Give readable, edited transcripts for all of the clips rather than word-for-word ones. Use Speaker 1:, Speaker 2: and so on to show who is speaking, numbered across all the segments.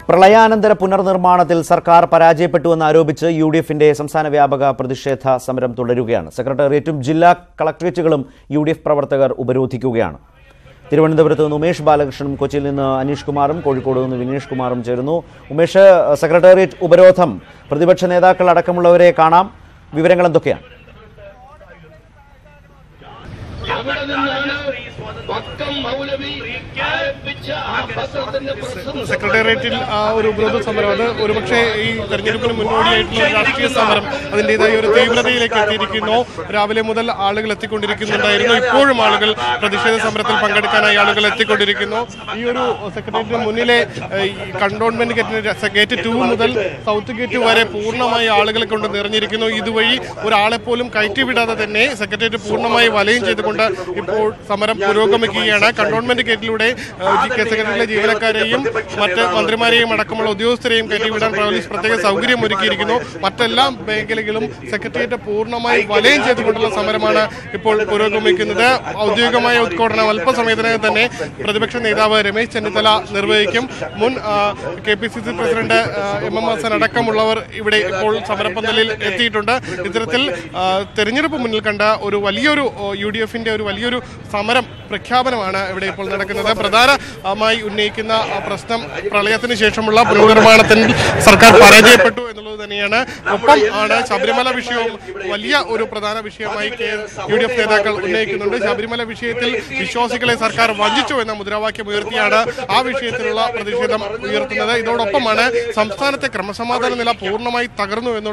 Speaker 1: പ്രളയാനന്തര പുനർനിർമ്മാണത്തിൽ സർക്കാർ പരാജയപ്പെട്ടുവെന്ന് ആരോപിച്ച് യുഡിഎഫിന്റെ സംസ്ഥാന വ്യാപക പ്രതിഷേധ സമരം തുടരുകയാണ്. സെക്രട്ടേറിയറ്റും ജില്ലാ കളക്ടറേറ്റുകളും യുഡിഎഫ് പ്രവർത്തകർ ഉപരോധിക്കുകയാണ്. തിരുവനന്തപുരത്ത് നിന്ന് ഉമേഷ് ബാലകൃഷ്ണനും കൊച്ചിയിൽ നിന്ന് അനീഷ് കുമാറും കോഴിക്കോട് നിന്ന് വിനീഷ് കുമാറും ചേരുന്നു. ഉമേഷ്, സെക്രട്ടേറിയറ്റ് ഉപരോധം, പ്രതിപക്ഷ നേതാക്കൾ അടക്കമുള്ളവരെ കാണാം, വിവരങ്ങൾ എന്തൊക്കെയാണ്?
Speaker 2: സെക്രട്ടേറിയറ്റിൽ ഒരു ഉപരോധ സമരം, അത് ഒരുപക്ഷെ ഈ തെരഞ്ഞെടുപ്പിന് മുന്നോടിയായിട്ടുള്ള രാഷ്ട്രീയ സമരം അതിൻ്റെതായ ഒരു തീവ്രതയിലേക്ക് എത്തിയിരിക്കുന്നു. രാവിലെ മുതൽ ആളുകൾ എത്തിക്കൊണ്ടിരിക്കുന്നുണ്ടായിരുന്നു. ഇപ്പോഴും ആളുകൾ പ്രതിഷേധ സമരത്തിൽ പങ്കെടുക്കാനായി ആളുകൾ എത്തിക്കൊണ്ടിരിക്കുന്നു. ഈ ഒരു സെക്രട്ടേറിയറ്റിന് മുന്നിലെ കണ്ടോൺമെന്റ് ഗേറ്റ് 2 മുതൽ സൗത്ത് ഗേറ്റ് വരെ പൂർണ്ണമായി ആളുകളെ കൊണ്ട് നിറഞ്ഞിരിക്കുന്നു. ഇതുവഴി ഒരാളെ പോലും കയറ്റിവിടാതെ തന്നെ സെക്രട്ടേറിയറ്റ് പൂർണ്ണമായി വലയം ചെയ്തുകൊണ്ട് ഇപ്പോൾ സമരം പുരോഗമിക്കുകയാണ്. കണ്ടോൺമെന്റ് ഗേറ്റിലൂടെ സെക്രട്ടറിയിലെ ജീവനക്കാരെയും മറ്റ് മന്ത്രിമാരെയും അടക്കമുള്ള ഉദ്യോഗസ്ഥരെയും കയറ്റിവിടാൻ പോലീസ് പ്രത്യേക സൗകര്യം ഒരുക്കിയിരിക്കുന്നു. മറ്റെല്ലാ മേഖലകളും സെക്രട്ടേറിയറ്റ് പൂർണ്ണമായി വലയം ചെയ്തുകൊണ്ടുള്ള സമരമാണ് ഇപ്പോൾ പുരോഗമിക്കുന്നത്. ഔദ്യോഗികമായ ഉദ്ഘാടനം അല്പസമയത്തിനകം തന്നെ പ്രതിപക്ഷ നേതാവ് രമേശ് ചെന്നിത്തല നിർവഹിക്കും. മുൻ KPCC പ്രസിഡന്റ് MM ഹസൻ അടക്കമുള്ളവർ ഇവിടെ ഇപ്പോൾ സമരപ്പന്തലിൽ എത്തിയിട്ടുണ്ട്. ഇത്തരത്തിൽ തെരഞ്ഞെടുപ്പ് മുന്നിൽ കണ്ട ഒരു വലിയൊരു UDFന്റെ ഒരു വലിയൊരു സമരം പ്രഖ്യാപനമാണ് ഇവിടെ ഇപ്പോൾ നടക്കുന്നത്. പ്രധാനമായി ഉന്നയിക്കുന്ന പ്രശ്നം പ്രളയത്തിന് ശേഷമുള്ള പുനർനിർമ്മാണത്തിൽ സർക്കാർ പരാജയപ്പെട്ടു എന്നുള്ളത് തന്നെയാണ്. ഒപ്പം ആണ് ശബരിമല വിഷയവും വലിയ ഒരു പ്രധാന വിഷയമായി UDF നേതാക്കൾ ഉന്നയിക്കുന്നുണ്ട്. ശബരിമല വിഷയത്തിൽ വിശ്വാസികളെ സർക്കാർ വഞ്ചിച്ചു എന്ന മുദ്രാവാക്യം ഉയർത്തിയാണ് ആ വിഷയത്തിലുള്ള പ്രതിഷേധം ഉയർത്തുന്നത്. ഇതോടൊപ്പമാണ് സംസ്ഥാനത്തെ ക്രമസമാധാന നില പൂർണ്ണമായി തകർന്നു എന്ന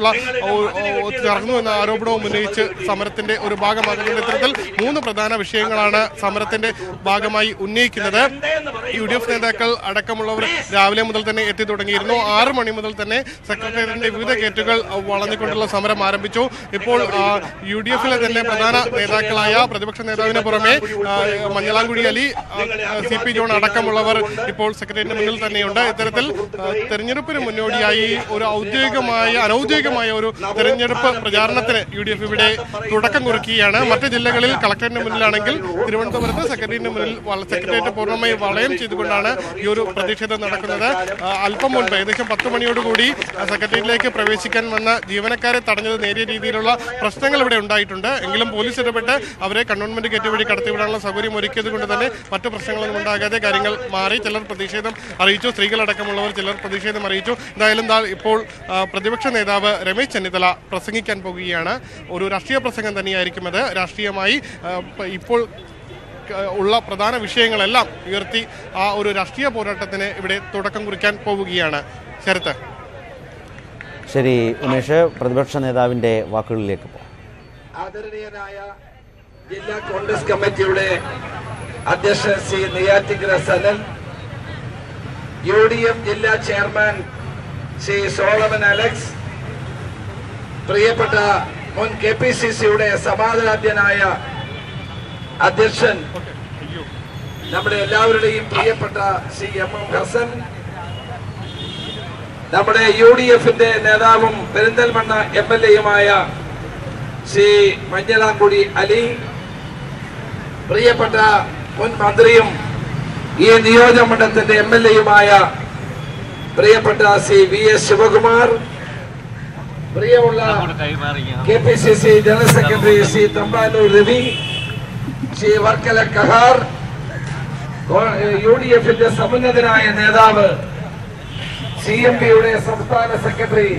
Speaker 2: ആരോപണവും ഉന്നയിച്ച് സമരത്തിന്റെ ഒരു ഭാഗമാകുന്നത്. ഇത്തരത്തിൽ 3 പ്രധാന വിഷയങ്ങളാണ് സമരത്തിന്റെ ഭാഗമായി ഉന്നയിക്കുന്നത്. UDF നേതാക്കൾ അടക്കമുള്ളവർ രാവിലെ മുതൽ തന്നെ എത്തി തുടങ്ങിയിരുന്നു. 6 മണി മുതൽ തന്നെ സെക്രട്ടേറിയറ്റിന്റെ വിവിധ ഗേറ്റുകൾ വളഞ്ഞുകൊണ്ടുള്ള സമരം ആരംഭിച്ചു. ഇപ്പോൾ UDFിലെ തന്നെ പ്രധാന നേതാക്കളായ പ്രതിപക്ഷ നേതാവിന് പുറമെ മഞ്ഞളാംകുഴി അലി, CP ജോൺ അടക്കമുള്ളവർ ഇപ്പോൾ സെക്രട്ടേറിയറ്റിന് മുന്നിൽ തന്നെയുണ്ട്. ഇത്തരത്തിൽ തെരഞ്ഞെടുപ്പിന് മുന്നോടിയായി ഒരു അനൌദ്യോഗികമായ ഒരു തെരഞ്ഞെടുപ്പ് പ്രചാരണത്തിന് UDF ഇവിടെ തുടക്കം കുറിക്കുകയാണ്. മറ്റ് ജില്ലകളിൽ കളക്ടറിന് മുന്നിലാണെങ്കിൽ തിരുവനന്തപുരത്ത് സെക്രട്ടേറിയറ്റ് പൂർണ്ണമായി വളയം ചെയ്തുകൊണ്ടാണ് ഈ ഒരു പ്രതിഷേധം നടക്കുന്നത്. അല്പം മുൻപ് ഏകദേശം 10 മണിയോടുകൂടി സെക്രട്ടേറിയറ്റിലേക്ക് പ്രവേശിക്കാൻ വന്ന ജീവനക്കാരെ തടഞ്ഞത് നേരിയ രീതിയിലുള്ള പ്രശ്നങ്ങൾ ഇവിടെ ഉണ്ടായിട്ടുണ്ട്. എങ്കിലും പോലീസ് ഇടപെട്ട് അവരെ കണ്ടോൺമെന്റ് ഗേറ്റ് വഴി കടത്തിവിടാനുള്ള സൗകര്യം ഒരുക്കിയത് കൊണ്ട് തന്നെ മറ്റു പ്രശ്നങ്ങളൊന്നും ഉണ്ടാകാതെ കാര്യങ്ങൾ മാറി. ചിലർ പ്രതിഷേധം അറിയിച്ചു, സ്ത്രീകളടക്കമുള്ളവർ ചിലർ പ്രതിഷേധം അറിയിച്ചു. എന്തായാലും ഇപ്പോൾ പ്രതിപക്ഷ നേതാവ് രമേശ് ചെന്നിത്തല പ്രസംഗിക്കാൻ പോകുകയാണ്. ഒരു രാഷ്ട്രീയ പ്രസംഗം തന്നെയായിരിക്കും അത്. രാഷ്ട്രീയമായി ഇപ്പോൾ ഉള്ള പ്രധാന വിഷയങ്ങളെല്ലാം ഉയർത്തി ആ ഒരു രാഷ്ട്രീയ പോരാട്ടത്തിന് ഇവിടെ തുടക്കം കുറിക്കാൻ പോവുകയാണ്. ശരത്ത്.
Speaker 1: ശരി ഉമേഷ്, പ്രതിപക്ഷ നേതാവിന്റെ വാക്കുകളിലേക്ക് പോകാം.
Speaker 3: ആദരണീയനായ ജില്ലാ കോൺഗ്രസ് കമ്മിറ്റിയുടെ അധ്യക്ഷൻ ശ്രീ നെയ്യാറ്റിൻകര സനൽ, UDF ജില്ലാ ചെയർമാൻ ശ്രീ സോളമൻ അലക്സ്, പ്രിയപ്പെട്ട മുൻ KPCCയുടെ സമാധാനാധ്യനായ അധ്യക്ഷൻ നമ്മുടെ എല്ലാവരുടെയും പ്രിയപ്പെട്ട ശ്രീ MM ഹസൻ, നമ്മുടെ UDFന്റെ നേതാവും പെരിന്തൽമണ്ണ MLAയുമായ ശ്രീ മഞ്ഞളാംകുടി അലി, പ്രിയപ്പെട്ട മുൻ മന്ത്രിയും ഈ നിയോജകമണ്ഡലത്തിന്റെ MLAയുമായ പ്രിയപ്പെട്ട ശ്രീ VS ശിവകുമാർ, പ്രിയമുള്ള KPCC general secretary Shri Thampanoor Ravi, Shri Varkala Kahar, UDFന്റെ സമുന്നതനായ നേതാവ് CMPയുടെ സംസ്ഥാന സെക്രട്ടറി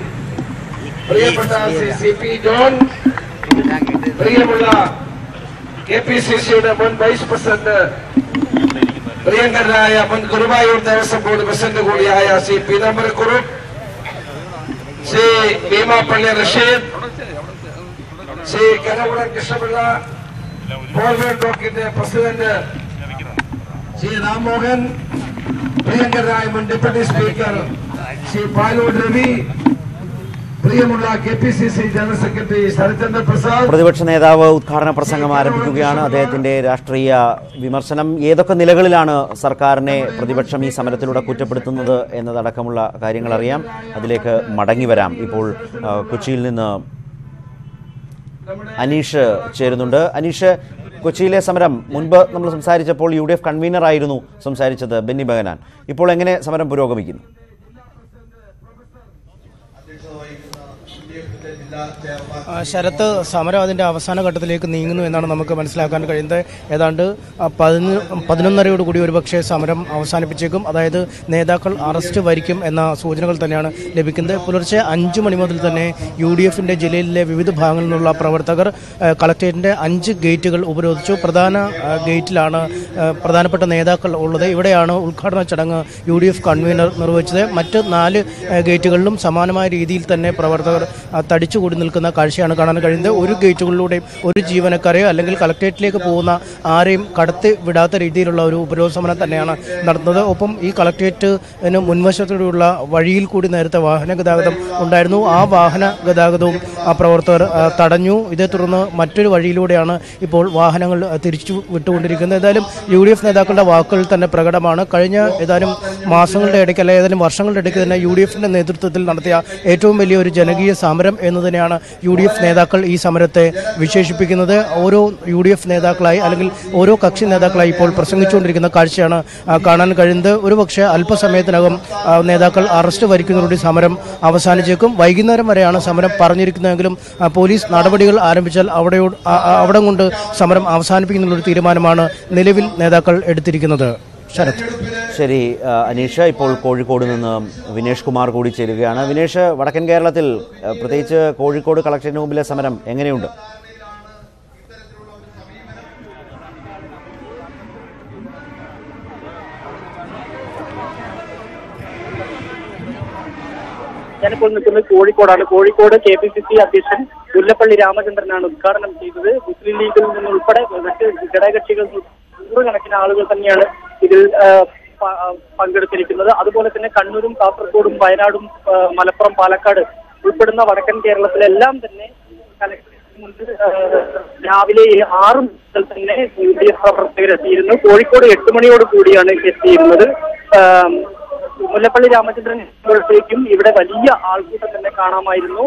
Speaker 3: പ്രിയപ്പെട്ട ശ്രീ CP ജോൺ, പ്രിയമുള്ള KPCCയുടെ മുൻ വൈസ് പ്രസിഡന്റ് പ്രിയങ്കരനായ മുൻ ഗുരുവായൂർ ദേവസ്വം ബോർഡ് പ്രസിഡന്റ് കൂടിയായ ശ്രീ പീതാംബരക്കുറുപ്പ്, ശ്രീ ഭീമാപ്പള്ളി റഷീദ്, ശ്രീ കരകുളം കൃഷ്ണപിള്ള, ഫോർവേഡ് ബ്ലോക്കിന്റെ പ്രസിഡന്റ് ശ്രീ രാംമോഹൻ, പ്രിയങ്കരനായ മുൻ ഡെപ്യൂട്ടി സ്പീക്കർ ശ്രീ പാലോട് രവി, പ്രിയമുള്ള KPCC general secretary Sarathchandra Prasad.
Speaker 1: പ്രതിപക്ഷ നേതാവ് ഉദ്ഘാടന പ്രസംഗം ആരംഭിക്കുകയാണ്. അദ്ദേഹത്തിന്റെ രാഷ്ട്രീയ വിമർശനം, ഏതൊക്കെ നിലകളിലാണ് സർക്കാരിനെ പ്രതിപക്ഷം ഈ സമരത്തിലൂടെ കുറ്റപ്പെടുത്തുന്നത് എന്നതടക്കമുള്ള കാര്യങ്ങൾ അറിയാം. അതിലേക്ക് മടങ്ങി വരാം. ഇപ്പോൾ കൊച്ചിയിൽ നിന്ന് അനീഷ് ചേരുന്നുണ്ട്. അനീഷ്, കൊച്ചിയിലെ സമരം മുൻപ് നമ്മൾ സംസാരിച്ചപ്പോൾ UDF കൺവീനർ ആയിരുന്നു സംസാരിച്ചത് ബെന്നി ബെഹനാൻ. ഇപ്പോൾ എങ്ങനെ സമരം പുരോഗമിക്കുന്നു?
Speaker 4: ശരത്ത്, സമരം അതിൻ്റെ അവസാന ഘട്ടത്തിലേക്ക് നീങ്ങുന്നു എന്നാണ് നമുക്ക് മനസ്സിലാക്കാൻ കഴിയുന്നത്. ഏതാണ്ട് 11:30യോടുകൂടി ഒരുപക്ഷെ സമരം അവസാനിപ്പിച്ചേക്കും. അതായത് നേതാക്കൾ അറസ്റ്റ് വരിക്കും എന്ന സൂചനകൾ തന്നെയാണ് ലഭിക്കുന്നത്. പുലർച്ചെ 5 മണി മുതൽ തന്നെ UDFിൻ്റെ ജില്ലയിലെ വിവിധ ഭാഗങ്ങളിൽ നിന്നുള്ള പ്രവർത്തകർ കളക്ടറേറ്റിൻ്റെ 5 ഗേറ്റുകൾ ഉപരോധിച്ചു. പ്രധാന ഗേറ്റിലാണ് പ്രധാനപ്പെട്ട നേതാക്കൾ ഉള്ളത്. ഇവിടെയാണ് ഉദ്ഘാടന ചടങ്ങ് UDF കൺവീനർ നിർവഹിച്ചത്. മറ്റ് 4 ഗേറ്റുകളിലും സമാനമായ രീതിയിൽ തന്നെ പ്രവർത്തകർ തടിച്ചുകൂടി നിൽക്കുന്ന കാഴ്ചയാണ് കാണാൻ കഴിയുന്നത്. ഒരു ഗേറ്റുകളിലൂടെയും ഒരു ജീവനക്കാരെയോ അല്ലെങ്കിൽ കളക്ടറേറ്റിലേക്ക് പോകുന്ന ആരെയും കടത്തി വിടാത്ത രീതിയിലുള്ള ഒരു ഉപരോധ സമരം തന്നെയാണ് നടത്തുന്നത്. ഒപ്പം ഈ കളക്ടറേറ്റിന് മുൻവശത്തോടെയുള്ള വഴിയിൽ കൂടി നേരത്തെ വാഹന ഗതാഗതം ഉണ്ടായിരുന്നു. ആ വാഹന ഗതാഗതവും പ്രവർത്തകർ തടഞ്ഞു. ഇതേ തുടർന്ന് മറ്റൊരു വഴിയിലൂടെയാണ് ഇപ്പോൾ വാഹനങ്ങൾ തിരിച്ചു വിട്ടുകൊണ്ടിരിക്കുന്നത്. ഏതായാലും UDF നേതാക്കളുടെ വാക്കുകൾ തന്നെ പ്രകടമാണ്. കഴിഞ്ഞ ഏതാനും മാസങ്ങളുടെ ഇടയ്ക്ക് അല്ലെങ്കിൽ ഏതാനും വർഷങ്ങളുടെ ഇടയ്ക്ക് തന്നെ UDFിൻ്റെ നേതൃത്വത്തിൽ നടത്തിയ ഏറ്റവും വലിയ ഒരു ജനകീയ സമരം എന്ന് തന്നെയാണ് UDF നേതാക്കൾ ഈ സമരത്തെ വിശേഷിപ്പിക്കുന്നത്. ഓരോ UDF നേതാക്കളായി അല്ലെങ്കിൽ ഓരോ കക്ഷി നേതാക്കളായി ഇപ്പോൾ പ്രസംഗിച്ചുകൊണ്ടിരിക്കുന്ന കാഴ്ചയാണ് കാണാൻ കഴിയുന്നത്. ഒരുപക്ഷെ അല്പസമയത്തിനകം നേതാക്കൾ അറസ്റ്റ് വരിക്കുന്നതോടെ സമരം അവസാനിച്ചേക്കും. വൈകുന്നേരം വരെയാണ് സമരം പറഞ്ഞിരിക്കുന്നതെങ്കിലും പോലീസ് നടപടികൾ ആരംഭിച്ചാൽ അവിടെ കൊണ്ട് സമരം അവസാനിപ്പിക്കുന്നുള്ളൊരു തീരുമാനമാണ് നിലവിൽ നേതാക്കൾ എടുത്തിരിക്കുന്നത്. ശരത്.
Speaker 1: ശരി അനീഷ, ഇപ്പോൾ കോഴിക്കോട് നിന്ന് വിനേഷ് കുമാർ കൂടി ചേരുകയാണ്. വിനേഷ്, വടക്കൻ കേരളത്തിൽ പ്രത്യേകിച്ച് കോഴിക്കോട് കളക്ടറേറ്റിന് മുമ്പിലെ സമരം എങ്ങനെയുണ്ട്?
Speaker 5: ഞാനിപ്പോൾ നിൽക്കുന്നത് കോഴിക്കോടാണ്. കോഴിക്കോട് KPCC അധ്യക്ഷൻ മുല്ലപ്പള്ളി രാമചന്ദ്രനാണ് ഉദ്ഘാടനം ചെയ്തത്. മുസ്ലിം ലീഗിൽ നിന്നുൾപ്പെടെ മറ്റ് ഘടകകക്ഷികൾ നൂറുകണക്കിന് ആളുകൾ തന്നെയാണ് ഇതിൽ പങ്കെടുത്തിരിക്കുന്നത്. അതുപോലെ തന്നെ കണ്ണൂരും കാസർഗോഡും വയനാടും മലപ്പുറം പാലക്കാട് ഉൾപ്പെടുന്ന വടക്കൻ കേരളത്തിലെല്ലാം തന്നെ കലക്ടറേറ്റിന് മുൻപിൽ രാവിലെ 6 മുതൽ തന്നെ UDF പ്രവർത്തകരെത്തിയിരുന്നു. കോഴിക്കോട് 8 മണിയോട് കൂടിയാണ് എത്തിയിരുന്നത്. മുല്ലപ്പള്ളി രാമചന്ദ്രൻ എത്തുമ്പോഴത്തേക്കും ഇവിടെ വലിയ ആൾക്കൂട്ടം തന്നെ കാണാമായിരുന്നു.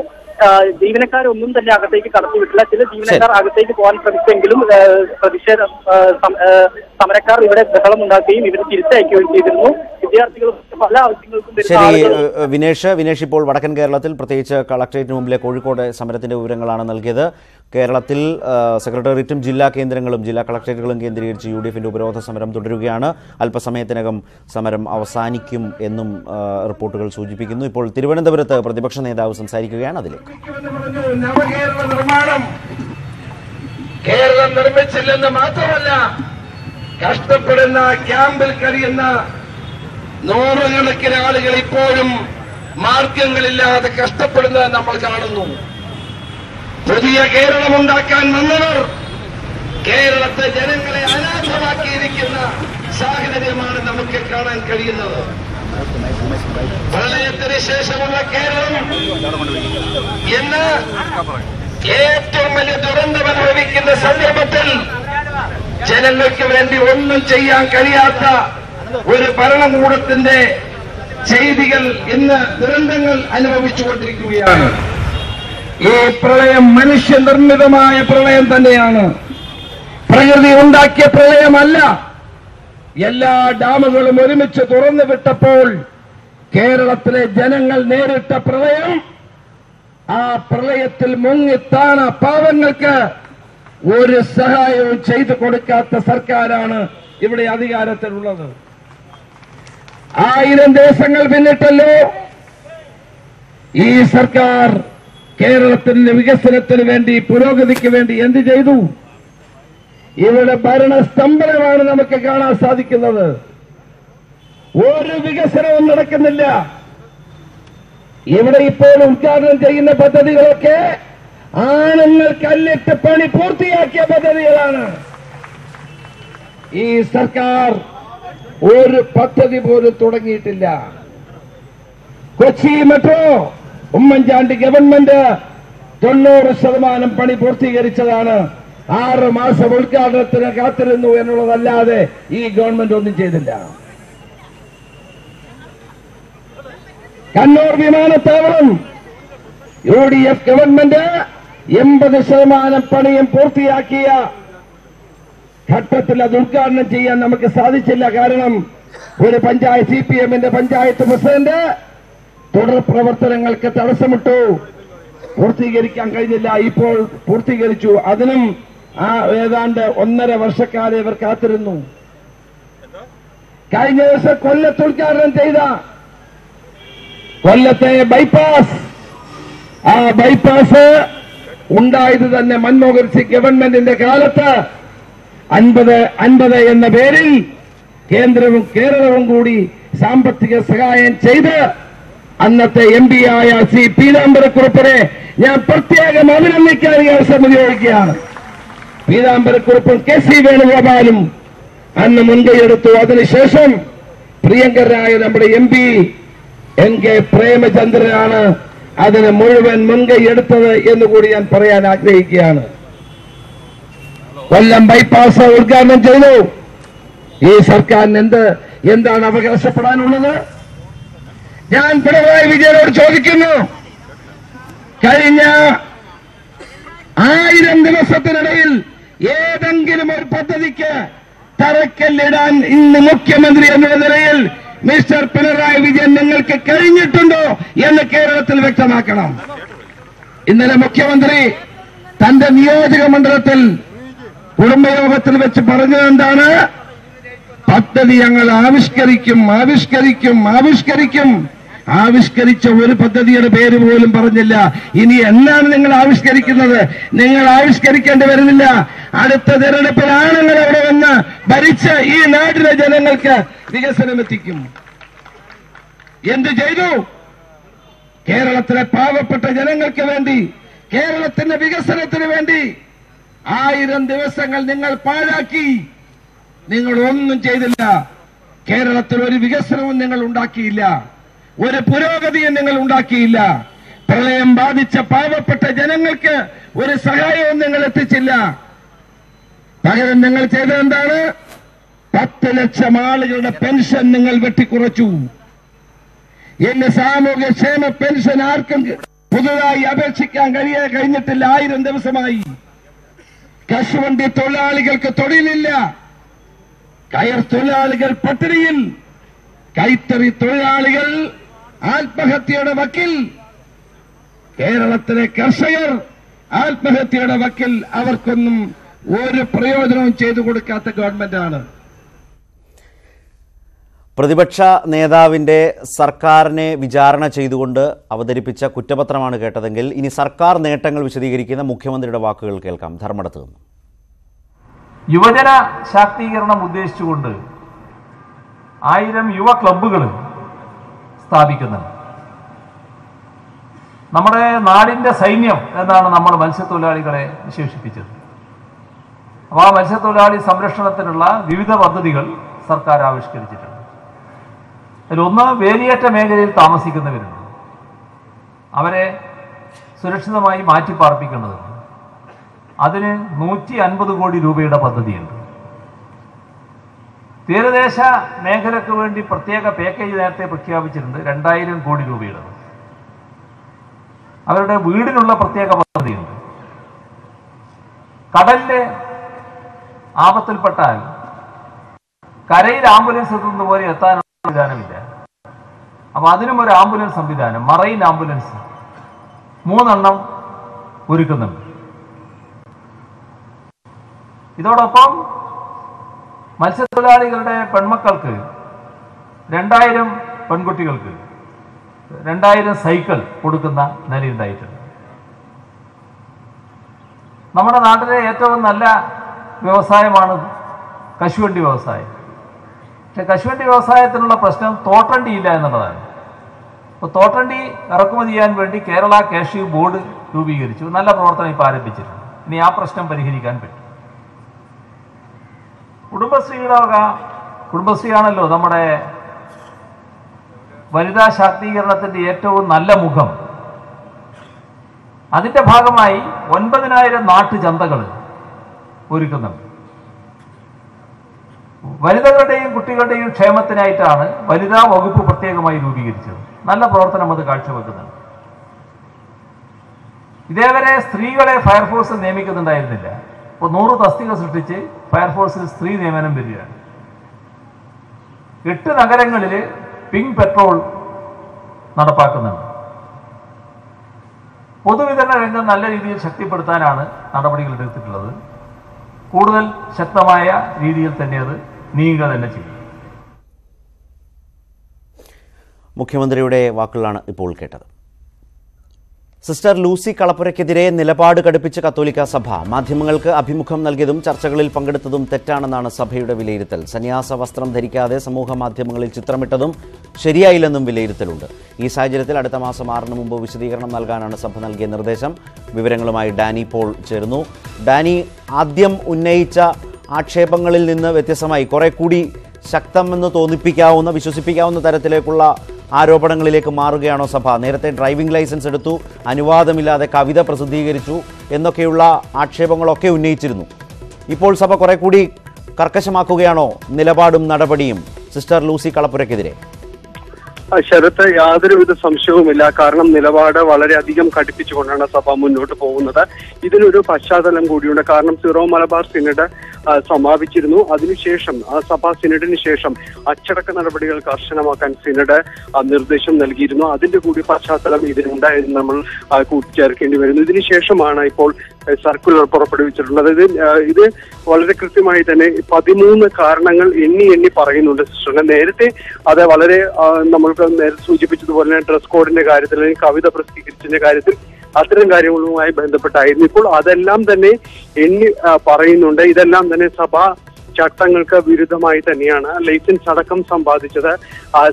Speaker 5: ജീവനക്കാരൊന്നും തന്നെ അകത്തേക്ക് കടത്തിവിട്ടില്ല. ചില ജീവനക്കാർ അകത്തേക്ക് പോകാൻ ശ്രമിച്ചെങ്കിലും സമരക്കാർ ഇവിടെ ബഹളമുണ്ടാക്കുകയും ഇവരെ തിരിച്ചയക്കുകയും ചെയ്തിരുന്നു. വിദ്യാർത്ഥികൾ പല ആവശ്യങ്ങൾക്കും.
Speaker 1: ശരി വിനേഷ്, ഇപ്പോൾ വടക്കൻ കേരളത്തിൽ പ്രത്യേകിച്ച് കളക്ടറേറ്റിന് മുമ്പിലെ കോഴിക്കോട് സമരത്തിന്റെ വിവരങ്ങളാണ് നൽകിയത്. കേരളത്തിൽ സെക്രട്ടേറിയറ്റും ജില്ലാ കേന്ദ്രങ്ങളും ജില്ലാ കളക്ടറേറ്റുകളും കേന്ദ്രീകരിച്ച് UDFിന്റെ ഉപരോധ സമരം തുടരുകയാണ്. അല്പസമയത്തിനകം സമരം അവസാനിക്കും എന്നും റിപ്പോർട്ടുകൾ സൂചിപ്പിക്കുന്നു. ഇപ്പോൾ തിരുവനന്തപുരത്ത് പ്രതിപക്ഷ നേതാവ് സംസാരിക്കുകയാണ്. അതിലേക്ക്
Speaker 3: നവകേരള നിർമ്മാണം കേരളം നിർമ്മിച്ചില്ലെന്ന് മാത്രമല്ല, കഷ്ടപ്പെടുന്ന ക്യാമ്പിൽ കഴിയുന്ന നൂറുകണക്കിന് ആളുകൾ ഇപ്പോഴും മാർഗങ്ങളില്ലാതെ കഷ്ടപ്പെടുന്നത് നമ്മൾ കാണുന്നു. പുതിയ കേരളം ഉണ്ടാക്കാൻ വന്നവർ കേരളത്തെ ജനങ്ങളെ അനാഥമാക്കിയിരിക്കുന്ന സാഹചര്യമാണ് നമുക്ക് കാണാൻ കഴിയുന്നത്. പ്രളയത്തിന് ശേഷമുള്ള കേരളം ഇന്ന് ഏറ്റവും വലിയ ദുരന്തം അനുഭവിക്കുന്ന സന്ദർഭത്തിൽ ജനങ്ങൾക്ക് വേണ്ടി ഒന്നും ചെയ്യാൻ കഴിയാത്ത ഒരു ഭരണകൂടത്തിന്റെ ചെയ്തികൾ ഇന്ന് ദുരന്തങ്ങൾ അനുഭവിച്ചുകൊണ്ടിരിക്കുകയാണ്. ഈ പ്രളയം മനുഷ്യനിർമ്മിതമായ പ്രളയം തന്നെയാണ്. പ്രകൃതി ഉണ്ടാക്കിയ പ്രളയമല്ല. എല്ലാ ഡാമുകളും ഒരുമിച്ച് തുറന്നു വിട്ടപ്പോൾ കേരളത്തിലെ ജനങ്ങൾ നേരിട്ട പ്രളയം, ആ പ്രളയത്തിൽ മുങ്ങിത്താണ പാവങ്ങൾക്ക് ഒരു സഹായവും ചെയ്തു കൊടുക്കാത്ത സർക്കാരാണ് ഇവിടെ അധികാരത്തിലുള്ളത്. 1000 ദിവസങ്ങൾ പിന്നിട്ടല്ലോ ഈ സർക്കാർ കേരളത്തിന്റെ വികസനത്തിന് വേണ്ടി, പുരോഗതിക്ക് വേണ്ടി എന്ത് ചെയ്തു? ഇവിടെ ഭരണസ്തംഭനമാണ് നമുക്ക് കാണാൻ സാധിക്കുന്നത്. ഒരു വികസനവും നടക്കുന്നില്ല. ഇവിടെ ഇപ്പോൾ ഉദ്ഘാടനം ചെയ്യുന്ന പദ്ധതികളൊക്കെ ആണുങ്ങൾ കല്ലിട്ട് പണി പൂർത്തിയാക്കിയ പദ്ധതികളാണ്. ഈ സർക്കാർ ഒരു പദ്ധതി പോലും തുടങ്ങിയിട്ടില്ല. കൊച്ചി മെട്രോ ഉമ്മൻചാണ്ടി ഗവൺമെന്റ് 90% പണി പൂർത്തീകരിച്ചതാണ്. 6 മാസം ഉദ്ഘാടനത്തിന് കാത്തിരുന്നു എന്നുള്ളതല്ലാതെ ഈ ഗവൺമെന്റ് ഒന്നും ചെയ്തില്ല. കണ്ണൂർ വിമാനത്താവളം UDF ഗവൺമെന്റ് 80% പണിയും പൂർത്തിയാക്കിയ ഘട്ടത്തിൽ അത് ഉദ്ഘാടനം ചെയ്യാൻ നമുക്ക് സാധിച്ചില്ല. കാരണം ഒരു പഞ്ചായത്ത് CPMന്റെ പഞ്ചായത്ത് പ്രസിഡന്റ് തുടർ പ്രവർത്തനങ്ങൾക്ക് തടസ്സമിട്ടു. പൂർത്തീകരിക്കാൻ കഴിഞ്ഞില്ല. ഇപ്പോൾ പൂർത്തീകരിച്ചു. അതിനും ഏതാണ്ട് 1.5 വർഷക്കാലം ഇവർ കാത്തിരുന്നു. കഴിഞ്ഞ ദിവസം കൊല്ലത്ത് ഉദ്ഘാടനം ചെയ്ത കൊല്ലത്തെ ബൈപ്പാസ്, ആ ബൈപ്പാസ് ഉണ്ടായത് തന്നെ മൻമോഹൻ സിംഗ് ഗവൺമെന്റിന്റെ കാലത്ത് 50 എന്ന പേരിൽ കേന്ദ്രവും കേരളവും കൂടി സാമ്പത്തിക സഹായം ചെയ്ത് അന്നത്തെ MP ആയ ശ്രീ പീതാംബരക്കുറുപ്പിനെ ഞാൻ പ്രത്യേകം അഭിനന്ദിക്കാൻ ഈ അവസരം ഉപയോഗിക്കുകയാണ്. പീതാംബരക്കുറുപ്പും KC വേണുഗോപാലും അന്ന് മുൻകൈയെടുത്തു. അതിനുശേഷം പ്രിയങ്കരായ നമ്മുടെ MP NK പ്രേമചന്ദ്രനാണ് അതിന് മുഴുവൻ മുൻകൈ എടുത്തത് എന്നുകൂടി ഞാൻ പറയാൻ ആഗ്രഹിക്കുകയാണ്. കൊല്ലം ബൈപ്പാസ് ഉദ്ഘാടനം ചെയ്തു. ഈ സർക്കാരിന് എന്താണ് അവകാശപ്പെടാനുള്ളത്? ഞാൻ പിണറായി വിജയനോട് ചോദിക്കുന്നു, കഴിഞ്ഞ 1000 ദിവസത്തിനിടയിൽ ഏതെങ്കിലും ഒരു പദ്ധതിക്ക് തറക്കല്ലിടാൻ ഇന്ന് മുഖ്യമന്ത്രി എന്ന നിലയിൽ മിസ്റ്റർ പിണറായി വിജയൻ നിങ്ങൾക്ക് കഴിഞ്ഞിട്ടുണ്ടോ എന്ന് കേരളത്തിൽ വ്യക്തമാക്കണം. ഇന്നലെ മുഖ്യമന്ത്രി തന്റെ നിയോജക മണ്ഡലത്തിൽ കുടുംബയോഗത്തിൽ വെച്ച് പറഞ്ഞത് എന്താണ്? പദ്ധതി ഞങ്ങൾ ആവിഷ്കരിക്കും. ആവിഷ്കരിച്ച ഒരു പദ്ധതിയുടെ പേര് പോലും പറഞ്ഞില്ല. ഇനി എന്നാണ് നിങ്ങൾ ആവിഷ്കരിക്കുന്നത്? നിങ്ങൾ ആവിഷ്കരിക്കേണ്ടി വരുന്നില്ല. അടുത്ത തെരഞ്ഞെടുപ്പിൽ ആണുങ്ങൾ അവിടെ വന്ന് ഭരിച്ച് ഈ നാട്ടിലെ ജനങ്ങൾക്ക് വികസനം എത്തിക്കും. എന്ത് ചെയ്തു? കേരളത്തിലെ പാവപ്പെട്ട ജനങ്ങൾക്ക് വേണ്ടി, കേരളത്തിന്റെ വികസനത്തിന് വേണ്ടി 1000 ദിവസങ്ങൾ നിങ്ങൾ പാഴാക്കി. നിങ്ങൾ ഒന്നും ചെയ്തില്ല. കേരളത്തിൽ ഒരു വികസനവും നിങ്ങൾ ഉണ്ടാക്കിയില്ല. ഒരു പുരോഗതിയും നിങ്ങൾ ഉണ്ടാക്കിയില്ല. പ്രളയം ബാധിച്ച പാവപ്പെട്ട ജനങ്ങൾക്ക് ഒരു സഹായവും നിങ്ങൾ എത്തിച്ചില്ല. പകരം നിങ്ങൾ ചെയ്തത് എന്താണ്? 10 ലക്ഷം ആളുകളുടെ പെൻഷൻ നിങ്ങൾ വെട്ടിക്കുറച്ചു. ഇന്ന് സാമൂഹ്യക്ഷേമ പെൻഷൻ ആർക്കും പുതുതായി അപേക്ഷിക്കാൻ കഴിഞ്ഞിട്ടില്ല. 1000 ദിവസമായി. കശുവണ്ടി തൊഴിലാളികൾക്ക് തൊഴിലില്ല. കയർ തൊഴിലാളികൾ പട്ടിണിയിൽ. കൈത്തറി തൊഴിലാളികൾ ആത്മഹത്യയുടെ വക്കിൽ. കേരളത്തിലെ കർഷകർ ആത്മഹത്യയുടെ വക്കിൽ. അവർക്കൊന്നും ഒരു പ്രയോജനവും ചെയ്തു കൊടുക്കാത്ത ഗവൺമെന്റാണ്.
Speaker 1: പ്രതിപക്ഷ നേതാവിന്റെ സർക്കാരിനെ വിചാരണ ചെയ്തുകൊണ്ട് അവതരിപ്പിച്ച കുറ്റപത്രമാണ് കേട്ടതെങ്കിൽ ഇനി സർക്കാർ നേട്ടങ്ങൾ വിശദീകരിക്കുന്ന മുഖ്യമന്ത്രിയുടെ വാക്കുകൾ കേൾക്കാം. ധർമ്മടത്ത് നിന്ന്.
Speaker 6: യുവജന ശാക്തീകരണം ഉദ്ദേശിച്ചുകൊണ്ട് 1000 യുവ ക്ലബ്ബുകൾ സ്ഥാപിക്കുന്നുണ്ട്. നമ്മുടെ നാടിന്റെ സൈന്യം എന്നാണ് നമ്മൾ മത്സ്യത്തൊഴിലാളികളെ വിശേഷിപ്പിച്ചത്. അപ്പോൾ ആ മത്സ്യത്തൊഴിലാളി സംരക്ഷണത്തിനുള്ള വിവിധ പദ്ധതികൾ സർക്കാർ ആവിഷ്കരിച്ചിട്ടുണ്ട്. അതിലൊന്ന്, വേലിയേറ്റ മേഖലയിൽ താമസിക്കുന്നവരുണ്ട്. അവരെ സുരക്ഷിതമായി മാറ്റിപ്പാർപ്പിക്കേണ്ടതുണ്ട്. അതിന് 150 കോടി രൂപയുടെ പദ്ധതിയുണ്ട്. തീരദേശ മേഖലയ്ക്ക് വേണ്ടി പ്രത്യേക പാക്കേജ് നേരത്തെ പ്രഖ്യാപിച്ചിട്ടുണ്ട്, 2000 കോടി രൂപയുടെ. അവരുടെ വീടിനുള്ള പ്രത്യേക പദ്ധതിയുണ്ട്. കടലിലെ ആപത്തിൽപ്പെട്ടാൽ കരയിൽ ആംബുലൻസ് എത്തുന്ന പോലെ എത്താനുള്ള സംവിധാനമില്ല. അപ്പൊ അതിനും ഒരു ആംബുലൻസ് സംവിധാനം, മറൈൻ ആംബുലൻസ് 3 എണ്ണം ഒരുക്കുന്നുണ്ട്. ഇതോടൊപ്പം മത്സ്യത്തൊഴിലാളികളുടെ പെൺമക്കൾക്ക് 2000 പെൺകുട്ടികൾക്ക് 2000 സൈക്കിൾ കൊടുക്കുന്ന നിലയുണ്ടായിട്ടുണ്ട്. നമ്മുടെ നാട്ടിലെ ഏറ്റവും നല്ല വ്യവസായമാണ് കശുവണ്ടി വ്യവസായം. പക്ഷെ കശുവണ്ടി വ്യവസായത്തിനുള്ള പ്രശ്നം തോട്ടണ്ടിയില്ല എന്നുള്ളതാണ്. അപ്പോൾ തോട്ടണ്ടി ഇറക്കുമതി ചെയ്യാൻ വേണ്ടി കേരള കാഷ്യൂ ബോർഡ് രൂപീകരിച്ചു. നല്ല പ്രവർത്തനം ഇപ്പോൾ ആരംഭിച്ചിട്ടുണ്ട്. ഇനി ആ പ്രശ്നം പരിഹരിക്കാൻ പറ്റും. കുടുംബശ്രീയാണല്ലോ നമ്മുടെ വനിതാ ശാക്തീകരണത്തിന്റെ ഏറ്റവും നല്ല മുഖം. അതിന്റെ ഭാഗമായി 9000 നാട്ടുചന്തകൾ ഒരുക്കുന്നുണ്ട്. വനിതകളുടെയും കുട്ടികളുടെയും ക്ഷേമത്തിനായിട്ടാണ് വനിതാ വകുപ്പ് പ്രത്യേകമായി രൂപീകരിച്ചത്. നല്ല പ്രവർത്തനം അത് കാഴ്ചവെക്കുന്നുണ്ട്. ഇതേവരെ സ്ത്രീകളെ ഫയർഫോഴ്സ് നിയമിക്കുന്നുണ്ടായിരുന്നില്ല. ഇപ്പോൾ 100 തസ്തിക സൃഷ്ടിച്ച് ഫയർഫോഴ്സിൽ സ്ത്രീ നിയമനം വരികയാണ്. 8 നഗരങ്ങളിൽ പിങ്ക് പെട്രോൾ നടപ്പാക്കുന്നുണ്ട്. പൊതുവിതരണ രംഗം നല്ല രീതിയിൽ ശക്തിപ്പെടുത്താനാണ് നടപടികൾ എടുത്തിട്ടുള്ളത്. കൂടുതൽ ശക്തമായ രീതിയിൽ തന്നെ അത് നീങ്ങുക തന്നെ ചെയ്യും.
Speaker 1: മുഖ്യമന്ത്രിയുടെ വാക്കുകളാണ് ഇപ്പോൾ കേട്ടത്. സിസ്റ്റർ ലൂസി കളപ്പുരയ്ക്കെതിരെ നിലപാട് കടുപ്പിച്ച് കത്തോലിക്ക സഭ മാധ്യമങ്ങൾക്ക് അഭിമുഖം നൽകിയതും ചർച്ചകളിൽ പങ്കെടുത്തതും തെറ്റാണെന്നാണ് സഭയുടെ വിലയിരുത്തൽ. സന്യാസ വസ്ത്രം ധരിക്കാതെ സമൂഹ മാധ്യമങ്ങളിൽ ചിത്രമിട്ടതും ശരിയായില്ലെന്നും വിലയിരുത്തലുണ്ട്. ഈ സാഹചര്യത്തിൽ അടുത്ത മാസം 6 മുമ്പ് വിശദീകരണം നൽകാനാണ് സഭ നൽകിയ നിർദ്ദേശം. വിവരങ്ങളുമായി ഡാനി പോൾ ചേരുന്നു. ഡാനി, ആദ്യം ഉന്നയിച്ച ആക്ഷേപങ്ങളിൽ നിന്ന് വ്യത്യസ്തമായി കുറെ കൂടി ശക്തമെന്ന് തോന്നിപ്പിക്കാവുന്ന, വിശ്വസിപ്പിക്കാവുന്ന തരത്തിലേക്കുള്ള ആരോപണങ്ങളിലേക്ക് മാറുകയാണോ സഭ? നേരത്തെ ഡ്രൈവിംഗ് ലൈസൻസ് എടുത്തു, അനുവാദമില്ലാതെ കവിത പ്രസിദ്ധീകരിച്ചു എന്നൊക്കെയുള്ള ആക്ഷേപങ്ങളൊക്കെ ഉന്നയിച്ചിരുന്നു. ഇപ്പോൾ സഭ കുറെ കൂടി കർക്കശമാക്കുകയാണോ നിലപാടും നടപടിയും സിസ്റ്റർ ലൂസി കളപ്പുരയ്ക്കെതിരെ?
Speaker 7: ശരത്ത്, യാതൊരുവിധ സംശയവുമില്ല. കാരണം നിലപാട് വളരെയധികം കടുപ്പിച്ചുകൊണ്ടാണ് സഭ മുന്നോട്ട് പോകുന്നത്. ഇതിനൊരു പശ്ചാത്തലം കൂടിയുണ്ട്. കാരണം സിറോ മലബാർ സിനഡ് സമാപിച്ചിരുന്നു. അതിനുശേഷം സഭാ സിനഡിന് ശേഷം അച്ചടക്ക നടപടികൾ കർശനമാക്കാൻ സിനഡ് നിർദ്ദേശം നൽകിയിരുന്നു. അതിന്റെ കൂടി പശ്ചാത്തലം ഇതിനുണ്ട് എന്ന് നമ്മൾ കൂട്ടിച്ചേർക്കേണ്ടി വരുന്നു. ഇതിനുശേഷമാണ് ഇപ്പോൾ സർക്കുലർ പുറപ്പെടുവിച്ചിട്ടുള്ളത്. ഇത് വളരെ കൃത്യമായി തന്നെ 13 കാരണങ്ങൾ എണ്ണി പറയുന്നുണ്ട് സിസ്റ്ററിന്. നേരത്തെ അത് വളരെ നമ്മൾക്ക് നേരത്തെ സൂചിപ്പിച്ചതുപോലെ തന്നെ ഡ്രസ് കോഡിന്റെ കാര്യത്തിൽ അല്ലെങ്കിൽ കവിത പ്രസിദ്ധീകരിച്ചതിന്റെ കാര്യത്തിൽ അത്തരം കാര്യങ്ങളുമായി ബന്ധപ്പെട്ടായിരുന്നു. ഇപ്പോൾ അതെല്ലാം തന്നെ എണ്ണി പറയുന്നുണ്ട്. ഇതെല്ലാം തന്നെ സഭാ ചട്ടങ്ങൾക്ക് വിരുദ്ധമായി തന്നെയാണ്. ലൈസൻസ് അടക്കം സമ്പാദിച്ചത്